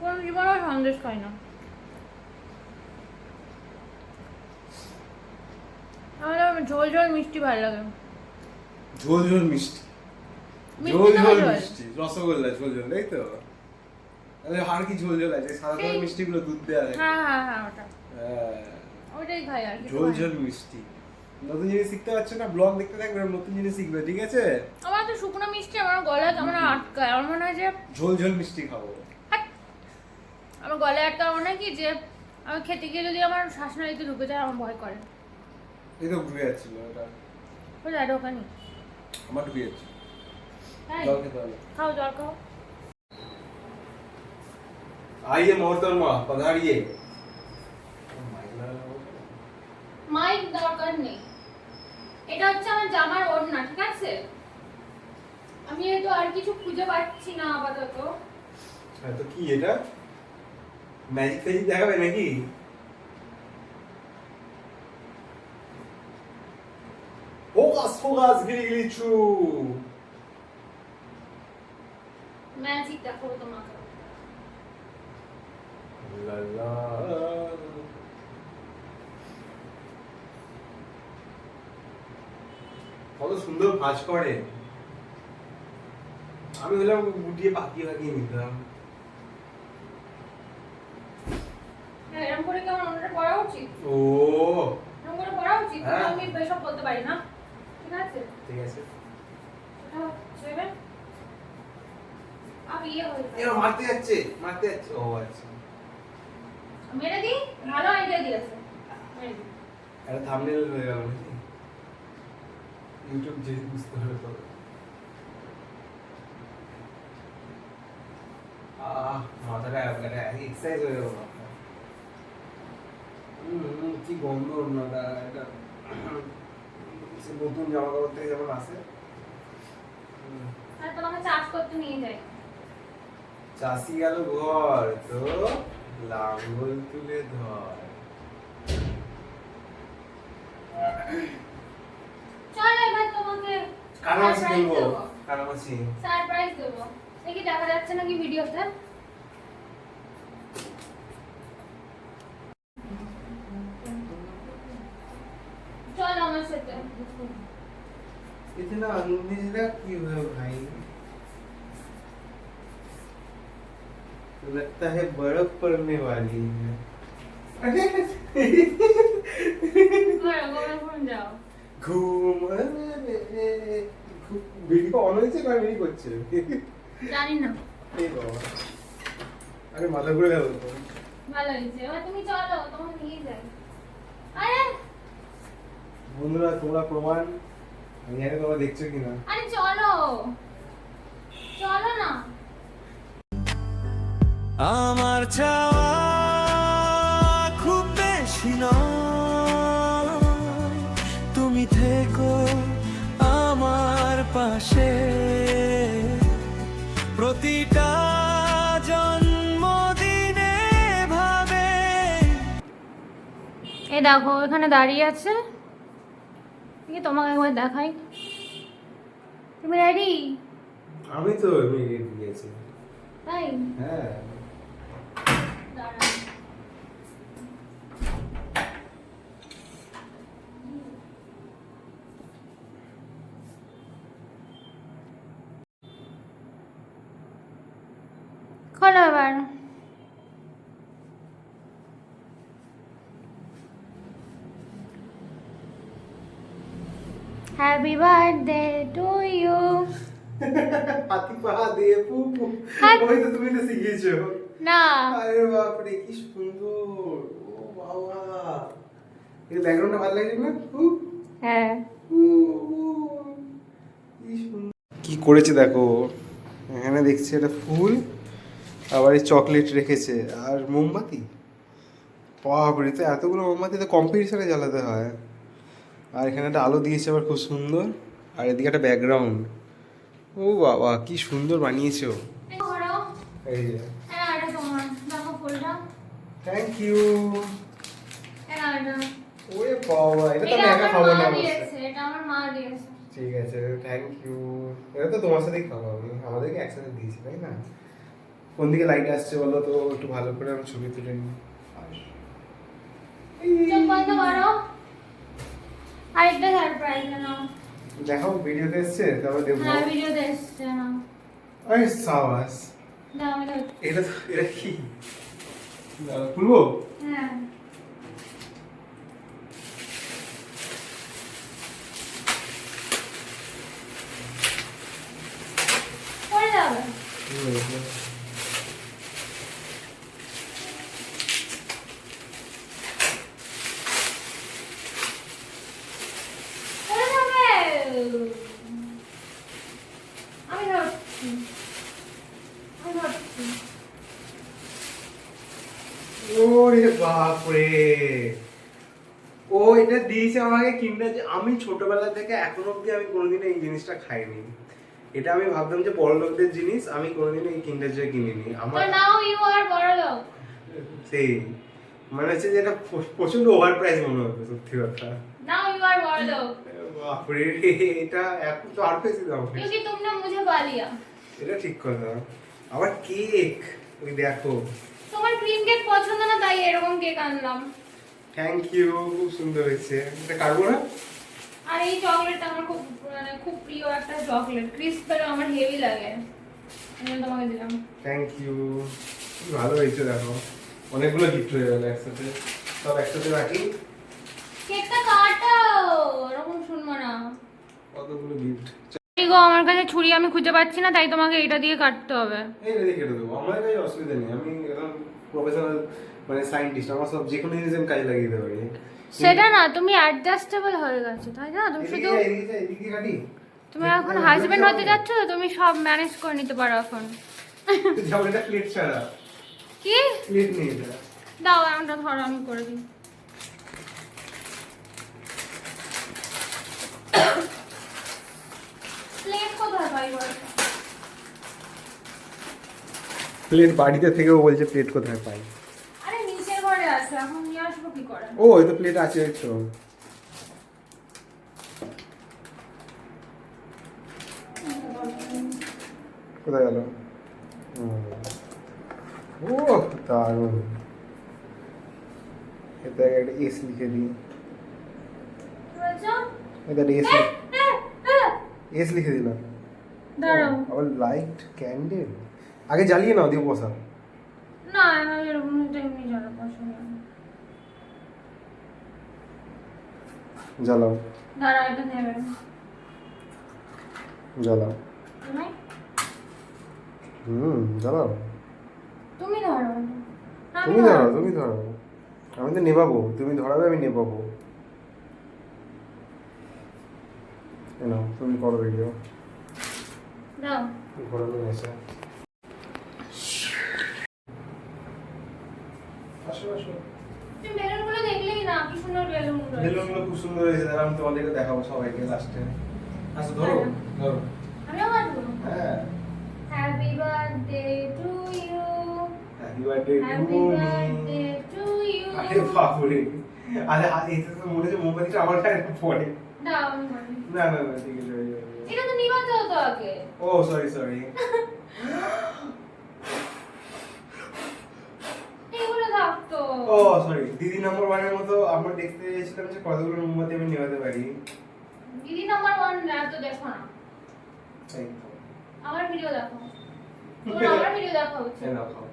কোনো জীবনেও সন্দেশ খাই না। আমার ঝোল ঝোল মিষ্টি ভালো লাগে। ঝোল ঝোল মিষ্টি, মিষ্টি ঝোল তো ঝোল ঝোল। মিষ্টি, রসগোল্লা ঝোল ঝোল, তাই তো? তাহলে আর কি ঝোল ঝোল আছে? সাদা সাদা মিষ্টি গুলো দুধ দেওয়া থাকে। হ্যাঁ হ্যাঁ হ্যাঁ, ওটা হ্যাঁ, ওটাই খাই আর কি। ঝোল ঝোল মিষ্টি। নতুন জিনিস শিখতে পারছো না, ব্লগ দেখতে থাকবে, নতুন জিনিস শিখবে, ঠিক আছে? আমার তো শুকনো মিষ্টি আমার গলায় কেমন আটকায়, আমার মনে হয় যে ঝোল ঝোল মিষ্টি খাবো। হাট! আমার গলায় আটকায় মনে হয় কি যে আমি খেতে গিয়ে যদি আমার শ্বাসনালীতে ঢুকে যায়, আমার ভয় করে। এই তো ঢুকে যাচ্ছিল এটা, ওই যায় ওখানে। আমার ঢুকে যাচ্ছে। হ্যাঁ জল খেতে হবে। খাও, জল খাও। आइए मोहतरमा पधारिए। মাইক দরকার নেই, এটা হচ্ছে আমার জামার ওড়না, ঠিক আছে? আমি তো আর কিছু খুঁজে পাচ্ছি না আপাতত। হ্যাঁ, তো কি এটা ম্যাজিক ফ্যাজিক দেখাবে নাকি? ফোকাস ফোকাস গিরি গিরি চু। ম্যাজিক দেখাবো তোমাকে। লা লা। কত সুন্দর ভাঁজ করে। আমি হলাম গুটিয়ে পাকিয়ে পাকিয়ে নিতাম। হ্যাঁ, এরকম করে কি আমার ওড়নাটা পরা উচিত? ও এরকম করে পরা উচিত? হ্যাঁ। আমি বেশক বলতে পারি না, ঠিক আছে? ঠিক আছে। ওটা ছেড়ে আর ইয়ে হয়ে এ যাবে। মারতে যাচ্ছে, মারতে যাচ্ছে। ও আচ্ছা, মেরে দিই, ভালো আইডিয়া দিয়েছে। মেরে দিই। একটা থাম্বনেল হয়ে গেল নাকি? ইউটিউব যে বুঝতে হবে তবে। মাথাটা একটা এক্সারসাইজ হয়ে গেল মাথা। কি গন্ধ ওড়নাটা, এটা সে নতুন জামা কাপড় থেকে যেমন আসে। আর তোমাকে চাষ করতে নিয়ে যাই। চাষি গেল ঘর, তো লাঙ্গল তুলে ধর। চল এবার তোমাকে কানামাছি surprise দেবো, দেবো। কানামাছি। সারপ্রাইজ দেবো। দেখি দেখা যাচ্ছে নাকি ভিডিওতে। চল আমার সাথে। इतना अंधेरा क्यों है भाई? लगता है बर्फ पड़ने वाली है। ঘরে ঘুম যাও। ঘুম ভিডিও অন হয়েছে না ভিডিও করছে? জানি না। এই বাবা, আরে মাথা ঘুরে গেল তো। ভালো হয়েছে, এবার তুমি চলো, তোমাকে নিয়ে যাই। আরে বন্ধুরা তোমরা প্রমাণ, আমি জানি তোমরা দেখছো কিনা। আরে চলো, চলো না। আমার চাওয়া খুব বেশি নয়, তুমি থেকো আমার পাশে প্রতিটা জন্মদিনে ভাবে। এই দেখো এখানে দাঁড়িয়ে আছে, দেখি তোমাকে একবার দেখাই। তুমি রেডি? আমি তো এমনি গিফট দিয়েছি। তাই হ্যাঁ দাঁড়া। খোলো এবার। Happy birthday to you. হাতি পা দিয়ে পুপু, হাত- ওই তো তুমি তো শিখিয়েছো। না আরে বাপরে কি সুন্দর, ও বাবা, এই ব্যাকগ্রাউন্ডটা ভালো লাগছে না? হ্যাঁ কি করেছে দেখো, এখানে দেখছি একটা ফুল, আবার এই চকলেট রেখেছে আর মোমবাতি। বাপরে, তো এতগুলো মোমবাতি তো কম্পিটিশনে জ্বালাতে হয়। আর এখানে একটা আলো দিয়েছে আবার খুব সুন্দর, আর এদিকে একটা ব্যাকগ্রাউন্ড। ও বাবা কি সুন্দর বানিয়েছো। ধরো। এই যে হ্যাঁ এটা তোমার, দেখো ফুলটা। Thank you. হ্যাঁ এটা ওরে বাবা, এটা তো আমি এটা একা আমার খাবো মা না অবশ্যই। দিয়েছে, এটা আমার মা দিয়েছে। ঠিক আছে, থ্যাংক ইউ। এটা তো তোমার সাথেই খাবো আমি, আমাদেরকে একসাথে দিয়েছি তাই না? কোন দিকে লাইট আসছে বলো তো, একটু ভালো করে আমি ছবি তুলে নিই। চোখ বন্ধ করো। আরেকটা সারপ্রাইজ নাও। দেখো ভিডিওতে এসছে, তারপর দেখবো। হ্যাঁ ভিডিওতে এসছে না। আরে সাবাস, দাও আমি ধরছি। এটা কি খুলবো? হ্যাঁ পড়ে যাবে। পড়ে যাবে। আমি ধরছি। আমি ধরছি। ওরে বাপরে, ও এটা দিয়েছে আমাকে কিন্ডার। আমি ছোটবেলা থেকে এখন অবধি আমি কোনোদিনও এই জিনিসটা খাইনি। এটা আমি ভাবতাম যে বড় লোকদের জিনিস, আমি কোনোদিনও এই কিন্ডার জয় কিনিনি। তো আমার নাও ইউ আর বড় লোক। সেই মানে হচ্ছে যে এটা প্রচন্ড ওভার প্রাইস মনে হতো, সত্যি কথা। नाउ यू आर बड़ लोग বাপরে, এটা এখন তো আর বেশি দাম। क्योंकि तुमने मुझे पा लिया। এটা ঠিক কথা। আবার কেক, ওই দেখো। তোমার ক্রিম কেক পছন্দ না, তাই এরকম কেক আনলাম। থ্যাংক ইউ, খুব সুন্দর হয়েছে। এটা কাটবো না? আর এই চকলেটটা আমার খুব মানে খুব প্রিয় একটা চকলেট, ক্রিস্পের আমার হেভি লাগে, আমি তোমাকে দিলাম। থ্যাংক ইউ, ভালো হয়েছে। দেখো অনেকগুলো গিফট হয়ে গেল একসাথে, সব একসাথে রাখি। কেকটা কাটো, এরকম শুনবো না। কতগুলো গিফট। এই গো, আমার কাছে ছুরি আমি খুঁজে পাচ্ছি না, তাই তোমাকে এটা দিয়ে কাটতে হবে। এই রেডি কেটে দেবো, আমার কাছে অসুবিধা নেই। আমি এখন প্রফেশনাল মানে সায়েন্টিস্ট, আমার সব যে কোনো জিনিস আমি কাজে লাগিয়ে দিতে পারি। সেটা না, তুমি অ্যাডজাস্টেবল হয়ে গেছো তাই না? তুমি শুধু এদিকে কাটি। তুমি এখন হাজবেন্ড হতে যাচ্ছ তো, তুমি সব ম্যানেজ করে নিতে পারো এখন। যাও, এটা প্লেট ছাড়া, কি প্লেট নেই এটা। দাও এমনটা ধরো, আমি করে দিই। প্লেট কোথায় পাই বলো? প্লেট বাড়িতে থেকেও বলছে প্লেট কোথায় পাই। আরে নিচের ঘরে আছে, এখন নিয়ে আসবো কি করে? ও, এই তো প্লেট আছে তো। কোথায় গেল? ও দারুণ, এটা একটা এস লিখে দিই। কি বলছো? এটা এস, এস লিখে দিলাম। দাঁড়াও। আবার লাইট ক্যান্ডেল আগে জ্বালিয়ে নাও, দিয়ে বসাও। না আমি এরকম এমনি জ্বালা পছন্দ না। জ্বালাও, দাঁড়াও, এটা নেবে জ্বালাও। তুমি? জ্বালাও। তুমি ধরো। তুমি ধরো, তুমি ধরো। আমি তো নেবাবো, তুমি ধরাবে, আমি নেবাবো। নাও, তুমি করো ভিডিও। দাও। ঘোরানো এসে আসো আসো। তুমি বেলুনগুলো দেখলেই না, কি সুন্দর বেলুন রয়েছে। বেলুনগুলো খুব সুন্দর হয়েছে, তাহলে আমি তোমাদেরকে দেখাবো সবাইকে লাস্টে। আচ্ছা ধরো ধরো। আমিও কাটবো। হ্যাঁ, happy birthday to you, happy birthday happy to birthday me. To you. আরে বাপরে, আরে এটা তো মনে হচ্ছে মোমবাতিটা আমার গায়ে পড়ে। দাও আমি করি। না না না ঠিক আছে হয়ে যাবে। এটা তো নিবাতে হতো আগে। ও সরি সরি। এগুলো থাকতো। ও সরি, দিদি নাম্বার 1 এর মতো আমরা দেখতে চেয়েছিলাম যে কতগুলো মোমবাতি আমি নেভাতে পারি। দিদি নাম্বার 1 না তো দেখো না। তাই আমার ভিডিও দেখো। তোমার আমার ভিডিও দেখা হচ্ছে। এই নাও খাও।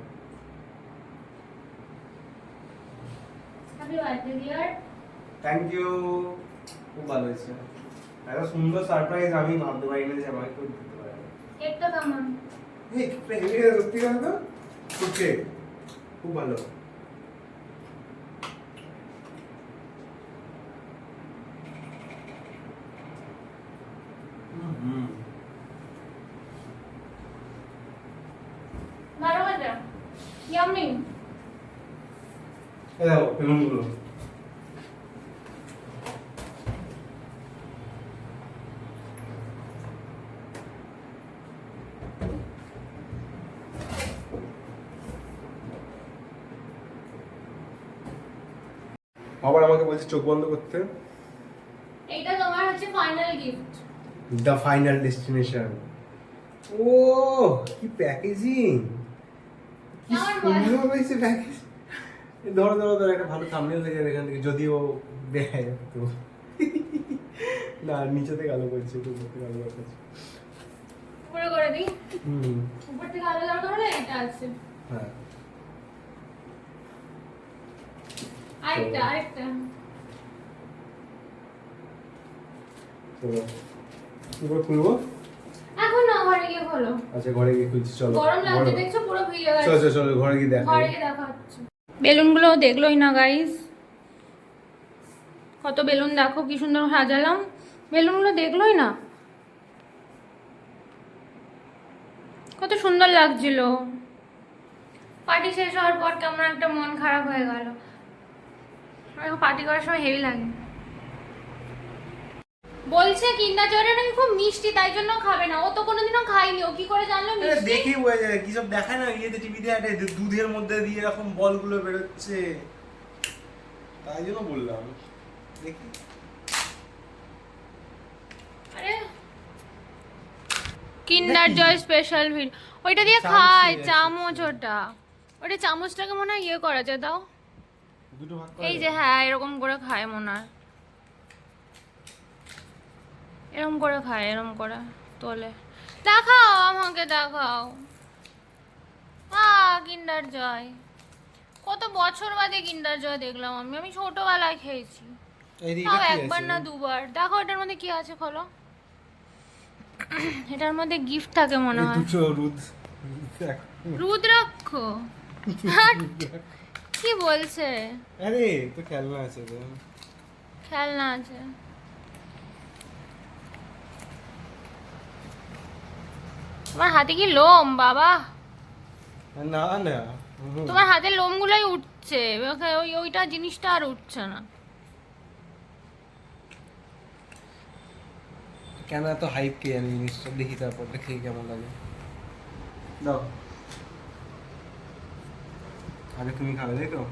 Happy birthday dear. Thank you, খুব ভালো হয়েছে। এত সুন্দর সারপ্রাইজ আমি ভাবতে পারিনি যে আমাকে কেউ দিতে পারে। কেকটা কেমন? এই হেভি সত্যি কথা তো ওকে খুব ভালো। হুম ভালো মজা। ইয়াম্মি। এই দেখো বেলুনগুলো। আবার আমাকে বলছে চোখ বন্ধ করতে। এইটা তোমার হচ্ছে final gift. The final destination. ও কি প্যাকেজিং, কি কেমন বল? সুন্দর হয়েছে প্যাকেজ। ধরো ধরো ধরো একটা ভালো থাম্বনেল হয়ে যাবে এখান থেকে, যদিও দেখায় তো না নিচে থেকে আলো করছে, তো উপর থেকে আলো করছে। উপরে করে দিই। হুম উপর থেকে আলো দরকার হলে এটা আছে। হ্যাঁ আরেকটা আরেকটা। চলো এবার খুলবো। এখন না ঘরে গিয়ে খোলো। আচ্ছা ঘরে গিয়ে খুলছি, চলো। গরম লাগছে দেখছো পুরো ভিজে গেছে। চলো চলো চলো ঘরে গিয়ে দেখা। ঘরে গিয়ে দেখা হচ্ছে। বেলুনগুলো দেখলোই না গাইস, কত বেলুন দেখো কি সুন্দর সাজালাম। বেলুনগুলো দেখলোই না, কত সুন্দর লাগছিল। পার্টি শেষ হওয়ার পর কেমন একটা মন খারাপ হয়ে গেল। পার্টি করার সময় হেভি লাগে। বলছে কিন্ডার জয়টা নাকি খুব মিষ্টি, তাই জন্য খাবে না। ও তো কোনোদিনও খায়নি, ও কি করে জানলো মিষ্টি? দেখেই বোঝা যায়, কি সব দেখায় না ইয়েতে টিভিতে, একটা দুধের মধ্যে দিয়ে এরকম বলগুলো বেরোচ্ছে, তাই জন্য বললাম দেখি। আরে কিন্ডার জয় স্পেশাল ভিড, ওইটা দিয়ে চামচ খায় দিয়ে আছে। চামচ। ওটা চামচটাকে মনে হয় ইয়ে করা যায়, দাও দুটো ভাগ এই যে, হ্যাঁ এরকম করে খায় মনে হয়, এরকম করে খায়, এরকম করে তোলে। দেখাও আমাকে, দেখাও। কিন্ডার জয় কত বছর বাদে কিন্ডার জয় দেখলাম আমি। আমি ছোটবেলায় খেয়েছি, তাও একবার না দুবার। দেখো এটার মধ্যে কি আছে, খোলো। এটার মধ্যে গিফট থাকে মনে হয়। দুটো রুদ্রাক্ষ কি বলছে? আরে তো খেলনা আছে তো। খেলনা আছে। তোমার হাতে কি লোম বাবা? না না তোমার হাতের লোমগুলোই উঠছে, ওইটা জিনিসটা আর উঠছে না। কেন এত হাইপ কে জানি জিনিসটা, দেখি তারপর দেখি কেমন লাগে। দাও আগে তুমি খাবে, দেখো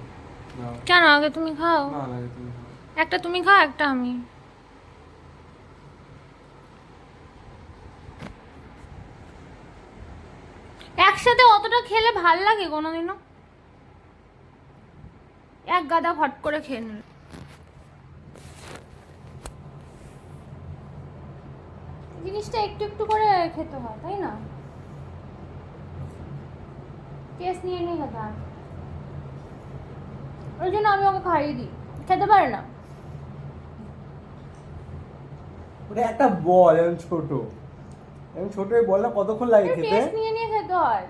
নাও। কেন আগে তুমি খাও? না না আগে তুমি খাও। একটা তুমি খাও, একটা আমি। একসাথে অতটা খেলে ভাল লাগে কোনোদিনও? এক গাদা ফট করে খেয়ে নিল। জিনিসটা একটু একটু করে খেতে হয়, তাই না? টেস্ট নিয়ে নিয়ে খেতে হয়। ওই জন্য আমি ওকে খাইয়ে দিই, খেতে পারে না। ওটা একটা বল, এমন ছোট, এমন ছোট এই বলটা কতক্ষণ লাগে খেতে? টেস্ট নিয়ে নিয়ে খেতে হয়।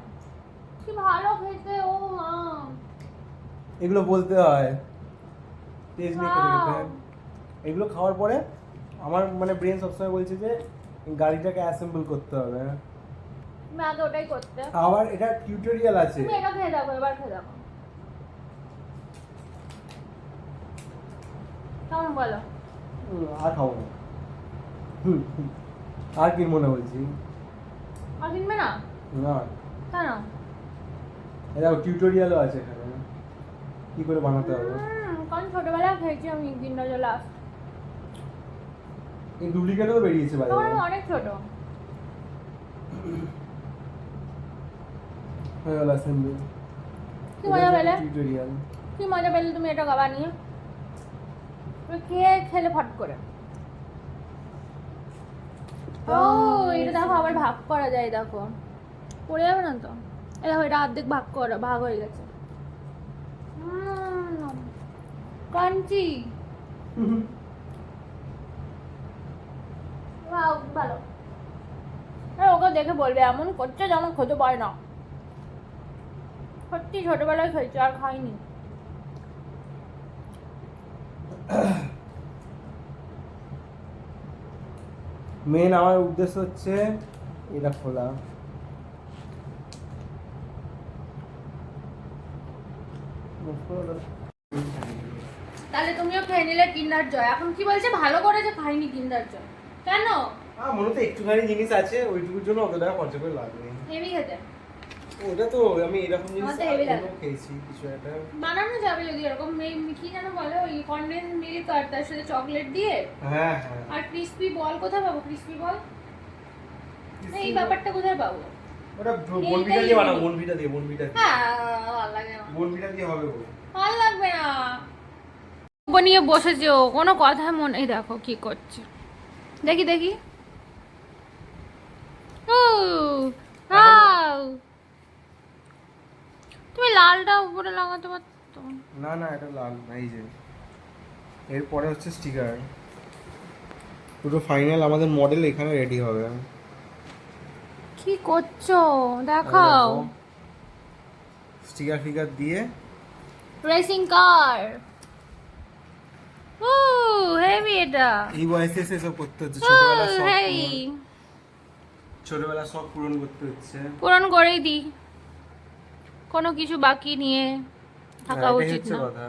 কি ভালো খেতে, ও মা। এগুলো বলতে হয় টেস্ট নিয়ে খেতে খেতে। Wow. এগুলো খাওয়ার পরে আমার মানে ব্রেন সবসময় বলছে যে গাড়িটাকে অ্যাসেম্বল করতে হবে। তুমি আগে ওটাই করতে। আবার এটা টিউটোরিয়াল আছে। তুমি এটা খেয়ে দেখো, এবার খেয়ে দেখো কেমন বলো। আর খাবো না। আর কি মনে বলছি আর কিনবে না? না কেন? এটা টিউটোরিয়ালও আছে এখানে, কি করে বানাতে হবে। কারণ ছোটবেলায় খেয়েছি আমি কিন্ডার জয় লাস্ট। এই ডুপ্লিকেটও বেরিয়েছে তখন আমি অনেক ছোট। হয়ে গেল অ্যাসেম্বলি। কি মজা পেলে? টিউটোরিয়াল। কি মজা পেলে তুমি এটা গাবা নিয়ে? তুমি খেয়ে খেলে ফট করে। ও এটা দেখো আবার ভাগ করা যায়, দেখো পড়ে যাবে না তো। এই দেখো এটা অর্ধেক ভাগ হয়ে গেছে। ক্রাঞ্চি। ভালো। ওকে দেখে বলবে এমন করছে যেমন খেতে পারে না। সত্যি ছোটবেলায় খেয়েছি, আর খাইনি। মেন আমার উদ্দেশ্য হচ্ছে এটা খোলা। তাহলে তুমিও খেয়ে নিলে কিন্ডার জয়। এখন কি বলছে ভালো করেছে খাইনি কিন্ডার জয়, কেন? মনে তো একটুখানি জিনিস আছে, ওইটুকুর জন্য অত টাকা খরচা করে লাভ নেই। হেভি খেতে ওটা তো আমি এরকম জিনিস আমার তো heavy লাগে। খেয়েছি কিছু একটা। বানানো যাবে যদি এরকম কি যেন বলে ওই কনডেন্স মিল্ক আর তার সাথে চকলেট দিয়ে। হ্যাঁ হ্যাঁ। আর ক্রিসপি বল কোথায় পাবো? ক্রিসপি বল এই ব্যাপারটা কোথায় পাবো? ওটা বনভিটা দিয়ে বানাবো, বনভিটা দিয়ে। হ্যাঁ ভালো লাগে না, বনভিটা দিয়ে হবে গো। ভালো লাগবে না। নিয়ে বসেছে ও, কোনো কথা মনে। এই দেখো কি করছে, দেখি দেখি। ও ওয়াও, তুমি লালটা উপরে লাগাতে পারতো। না না, এটা লাল না, এই যে এরপরে হচ্ছে স্টিকার। পুরো ফাইনাল আমাদের মডেল এখানে রেডি হবে। কি করছো দেখাও। স্টিকার ফিগার দিয়ে রেসিং কার। ও হেভি এটা। এই বয়সে এসব করতে হচ্ছে, হেভি। ছোটবেলা সব পূরণ করতে হচ্ছে। পূরণ করেই দি, কোনো কিছু বাকি নিয়ে থাকা এটাই উচিত হচ্ছে না। কথা।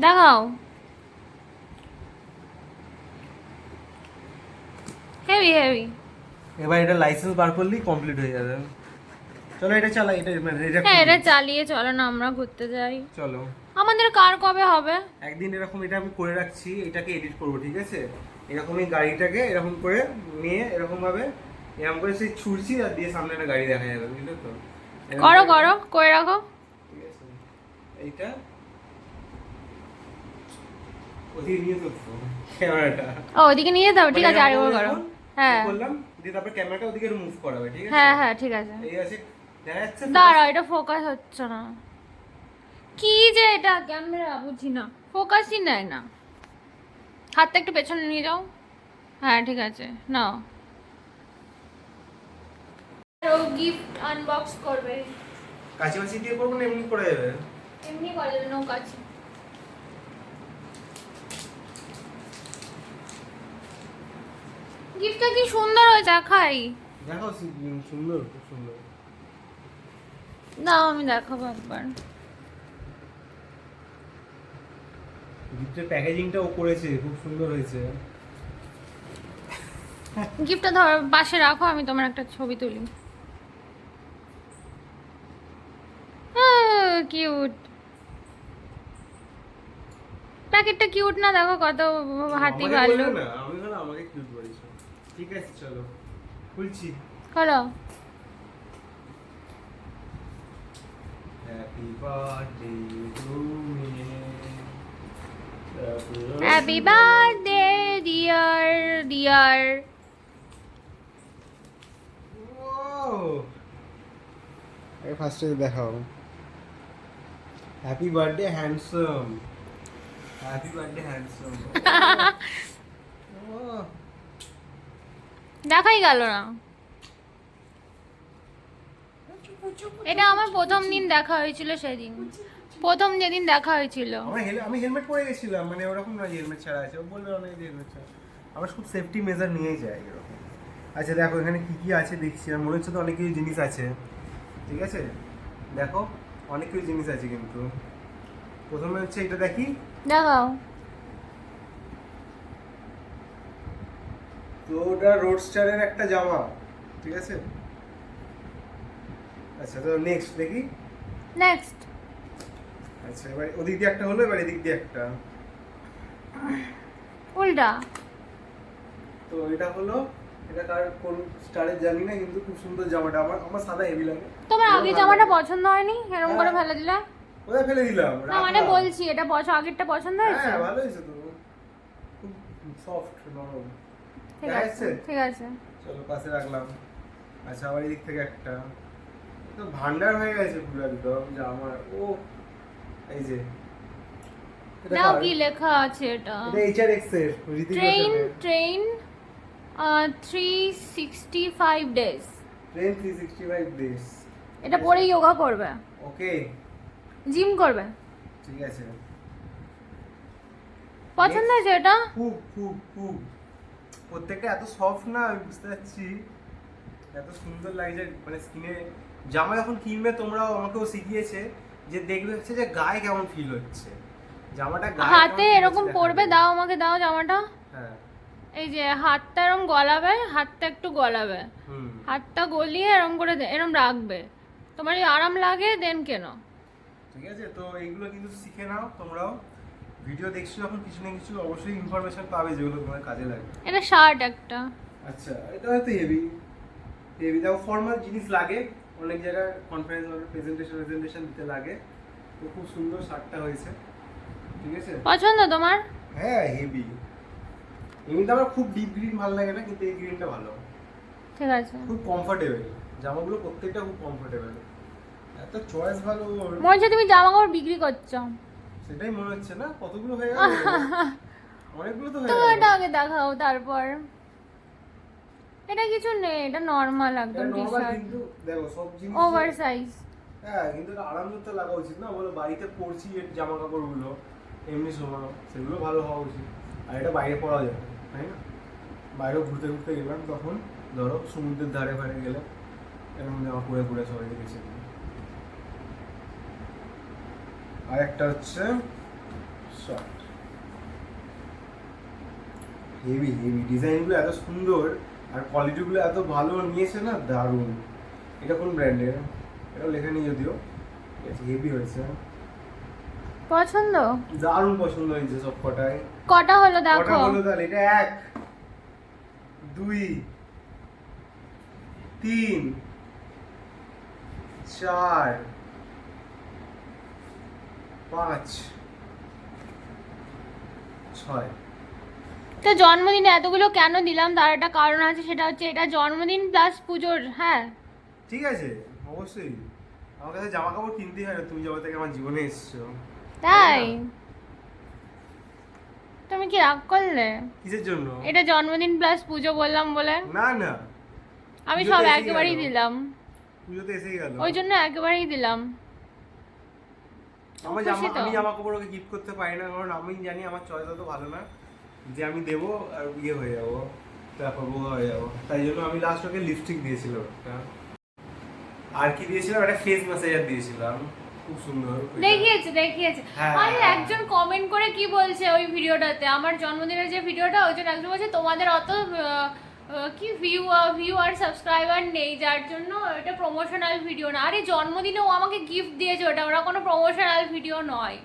দেখাও। Heavy heavy. এবার এটা লাইসেন্স বার করলেই কমপ্লিট হয়ে যাবে। চলো এটা চালাই, এটা হ্যাঁ এটা চালিয়ে চলো না আমরা ঘুরতে যাই। চলো। আমাদের কার কবে হবে? একদিন এরকম এটা আমি করে রাখছি, এটাকে এডিট করব, ঠিক আছে? এরকমই গাড়িটাকে এরকম করে নিয়ে এরকম ভাবে এরকম করে সেই ছুটছি আর দিয়ে সামনে একটা গাড়ি দেখা যাবে, বুঝলে তো? এরকম করো করে- করো করে রাখো। ঠিক আছে, এইটা ওদিকে নিয়ে তো ক্যামেরাটা। ও ওদিকে নিয়ে যাও, ঠিক আছে আরেকবার করো। হ্যাঁ বললাম দিয়ে তারপরে ক্যামেরাটা ওদিকে মুভ করাবে, ঠিক আছে? হ্যাঁ হ্যাঁ ঠিক আছে। এই আছে, দেখা যাচ্ছে? দাঁড়াও এটা ফোকাস হচ্ছে না। কি যে এটা ক্যামেরা বুঝি না, ফোকাসই নেয় না। হাতটা একটু পেছনে নিয়ে যাও। হ্যাঁ ঠিক আছে নাও। ও গিফট আনবক্স করবে। কাছাকাছি দিয়ে করবো না এমনি করে যাবে? এমনি করে দেবে, নো কাছে। গিফটটা কি সুন্দর হয়েছে, দেখাই। দেখো সুন্দর, খুব সুন্দর। দাও আমি দেখাবো একবার। গিফটের প্যাকেজিংটা ও করেছে, খুব সুন্দর হয়েছে। গিফটটা ধর পাশে রাখো, আমি তোমার একটা ছবি তুলি। কিউট প্যাকেটটা, কিউট না? দেখো কত হাতি আমাকে ভালো। বললে না, আমি বললাম আমাকে কিউট বলেছো। ঠিক আছে চলো খুলছি। করো। Happy birthday to me, happy birthday dear dear. এই ফার্স্টে দেখাও। Happy birthday handsome, happy birthday handsome. দেখাই গেল না। এটা আমার প্রথম দিন দেখা হয়েছিল, সেদিন প্রথম যেদিন দেখা হয়েছিল। আমি হেলমেট পরে গেছিলাম, মানে ওরকম না হেলমেট ছাড়া আছে, ও বলবে অনেক হেলমেট ছাড়া। আমরা খুব সেফটি মেজার নিয়েই যাই এরকম। আচ্ছা দেখো এখানে কি কি আছে দেখছি, আর মনে হচ্ছে তো অনেক কিছু জিনিস আছে, ঠিক আছে? দেখো অনেক কিছু জিনিস আছে, কিন্তু প্রথমে হচ্ছে এটা দেখি। দেখাও। তো ওটা রোডস্টারের একটা জামা, ঠিক আছে? আচ্ছা তো নেক্সট দেখি। নেক্সট। আচ্ছা এবার ওদিক দিয়ে একটা হলো, এবার এদিক দিয়ে একটা। উল্টা। তো এটা হলো, এটা কার কোন স্টারের জানি না, কিন্তু খুব সুন্দর জামাটা। আমার সাদা হেভি লাগে। তোমার আগে ভালো জামাটা লাগে। পছন্দ হয়নি, এরকম করে ফেলে দিলে? কোথায় ফেলে দিলাম? না মানে রাখলাম। বলছি এটা আগেরটা পছন্দ হয়েছে? হ্যাঁ ভালো হয়েছে তো, খুব সফট নরম। ঠিক দেখা আছে যাচ্ছে? ঠিক আছে। চলো পাশে রাখলাম। আচ্ছা আবার এদিক থেকে একটা, তো ভান্ডার হয়ে গেছে পুরো একদম জামা। ও এই যে এটা নাও কার? কি লেখা আছে এটা? এটা HRX এর ঋতিক ট্রেন রোশনের। Train 365 days. Train 365 days. এটা পরে যোগা করবে, ওকে জিম করবে। ঠিক আছে। পছন্দ হয়েছে এটা? খুব খুব খুব প্রত্যেকটা এত সফট না, আমি বুঝতে পারছি এত সুন্দর লাগছে মানে স্কিনে। জামা যখন কিনবে তোমরাও, আমাকেও শিখিয়েছে যে দেখবে হচ্ছে যে গায়ে কেমন ফিল হচ্ছে জামাটা, গায়ে হাতে কেমন feel এরকম হচ্ছে পরবে, দেখাবে। দাও আমাকে, দাও জামাটা। হ্যাঁ এই যে হাতটা এরকম গলাবে, হাতটা একটু গলাবে, হুম হাতটা গলিয়ে এরকম করে এরকম রাখবে। তোমার যদি আরাম লাগে দেন কেন। ঠিক আছে। তো এইগুলো কিন্তু শিখে নাও তোমরাও। ভিডিও দেখছো যখন কিছু না কিছু অবশ্যই ইনফরমেশন পাবে যেগুলো তোমার কাজে লাগবে। এটা শার্ট একটা। আচ্ছা এটা হয়তো হেভি হেভি, দেখো ফর্মাল জিনিস লাগে অনেক জায়গায়, কনফারেন্স প্রেজেন্টেশন দিতে লাগে। তো খুব সুন্দর শার্টটা হয়েছে, ঠিক আছে। পছন্দ তোমার? হ্যাঁ হেভি। এমনিতে আমার খুব ডিপ গ্রিন ভালো লাগে না, কিন্তু এই গ্রিনটা ভালো, ঠিক আছে। খুব কমফোর্টেবল। জামাগুলো প্রত্যেকটা খুব কমফোর্টেবল, এত চয়েস ভালো ওর। মনে হচ্ছে তুমি জামা কাপড় বিক্রি করছো। সেটাই মনে হচ্ছে না, কতগুলো হয়ে গেল? অনেকগুলো তো হয়ে তুমি গেল। এটা আগে দেখাও তারপর। এটা কিছু নেই, এটা নর্মাল একদম টি নরমাল, শার্ট, কিন্তু দেখো সব জিনিস ওভার সাইজ। হ্যাঁ, কিন্তু এটা আরামদায়ক তো লাগা উচিত না, বলো বাড়িতে পরছি এর জামা কাপড়গুলো এমনি সময়, সেগুলো ভালো হওয়া উচিত। আর এটা বাইরে পরা যাবে, তাই না? বাইরেও ঘুরতে ঘুরতে গেলাম, তখন ধরো সমুদ্রের ধারে ফারে গেলে এরকম জামা পরে পরে সবাই দেখেছে। আর একটা হচ্ছে শর্ট, হেভি হেভি ডিজাইনগুলো এত সুন্দর আর কোয়ালিটিগুলো এত ভালো নিয়েছে না, দারুণ। এটা কোন ব্র্যান্ডের এটা লেখা নেই যদিও, হেভি হয়েছে, পছন্দ? দারুণ পছন্দ হয়েছে সব কটায়। কটা হলো কটা দেখো। হলো তাহলে? এটা 1 2 3 4 5 6। তো জন্মদিনে এতগুলো কেন দিলাম তার একটা কারণ আছে, সেটা হচ্ছে এটা জন্মদিন প্লাস পুজোর। হ্যাঁ ঠিক আছে, অবশ্যই আমার কাছে জামা কাপড় কিনতেই হয় না, তুমি যবে থেকে আমার জীবনে এসছো। তাই? তুমি কি রাগ করলে? কিসের জন্য? এটা জন্মদিন প্লাস পুজো বললাম বলে না না, আমি পুজো সব তো এসেই একেবারেই গেল। দিলাম, পুজোতে এসেই গেল। ওই জন্য একেবারেই দিলাম। আমার খুশি তো? আমি জামা কাপড় ওকে গিফট করতে পারি না, কারণ আমি জানি আমার চয়েস অত ভালো না যে আমি দেবো আর ইয়ে হয়ে যাবো, তারপর বোকা হয়ে যাবো। তাই জন্য আমি লাস্ট ওকে লিপস্টিক দিয়েছিলাম একটা, আর কি দিয়েছিলাম, একটা ফেস ম্যাসাজার দিয়েছিলাম, খুব সুন্দর ওইটা। দেখিয়েছে। হ্যাঁ। আরে একজন কমেন্ট করে কি বলছে ওই ভিডিওটাতে, আমার জন্মদিনের যে ভিডিওটা, ওই জন্য একজন বলছে তোমাদের অত কি ভিউ আর সাবস্ক্রাইবার নেই, যার জন্য এটা প্রমোশনাল ভিডিও না। আরে জন্মদিনে ও আমাকে গিফট দিয়েছে, ওটা কোনো প্রমোশনাল ভিডিও নয়।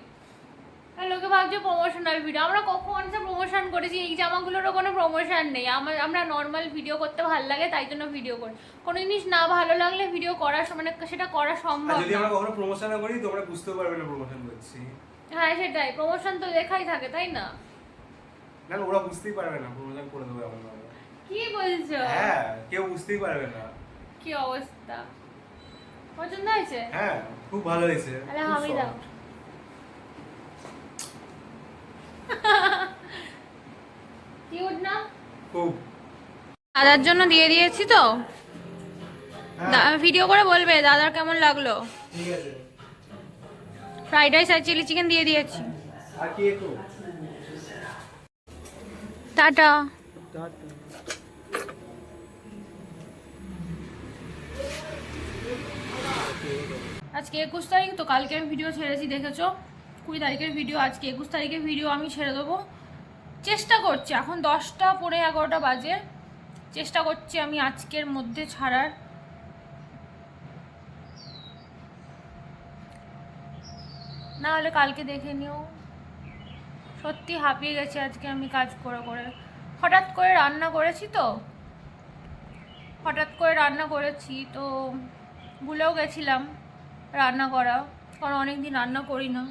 আর লোকে ভাবছে প্রমোশনাল ভিডিও, আমরা কখন প্রমোশন করেছি? এই জামাগুলোরও কোনো প্রমোশন নেই। আমরা নর্মাল ভিডিও করতে ভালো লাগে তাই জন্য ভিডিও করি। কোনো জিনিস না ভালো লাগলে ভিডিও করা মানে সেটা করা সম্ভব আর যদি না। আমরা কখনো প্রমোশন করি তোমরা বুঝতেও পারবে না প্রমোশন করছি। হ্যাঁ সেটাই, প্রমোশন তো লেখাই থাকে তাই না? না ওরা বুঝতেই পারবে না প্রমোশন করে দেবো এমন ভাবে। কি বলছো? হ্যাঁ, কেউ বুঝতেই পারবে না। কি অবস্থা? পছন্দ হয়েছে? হ্যাঁ খুব ভালো হয়েছে, তাহলে খুব আমি দাও। soft। কিউট না? খুব। দাদার জন্য দিয়ে দিয়েছি তো, হ্যাঁ, ভিডিও করে বলবে দাদার কেমন লাগলো। ঠিক আছে। ফ্রাইড রাইস আর চিলি চিকেন দিয়ে দিয়েছি। আর কি একটু টাটা। আজকে 21 তারিখ তো, কালকে আমি ভিডিও ছেড়েছি দেখেছো, 20 তারিখের ভিডিও। আজকে 21 তারিখের ভিডিও আমি ছেড়ে দেবো, চেষ্টা করছি। এখন 10টা পরে 11টা বাজে, চেষ্টা করছি আমি আজকের মধ্যে ছাড়ার। না হলে কালকে দেখে নিও। সত্যি হাঁপিয়ে গেছি আজকে আমি কাজ করে করে, হঠাৎ করে রান্না করেছি তো, ভুলেও গেছিলাম রান্না করা, কারণ অনেক দিন রান্না করি না।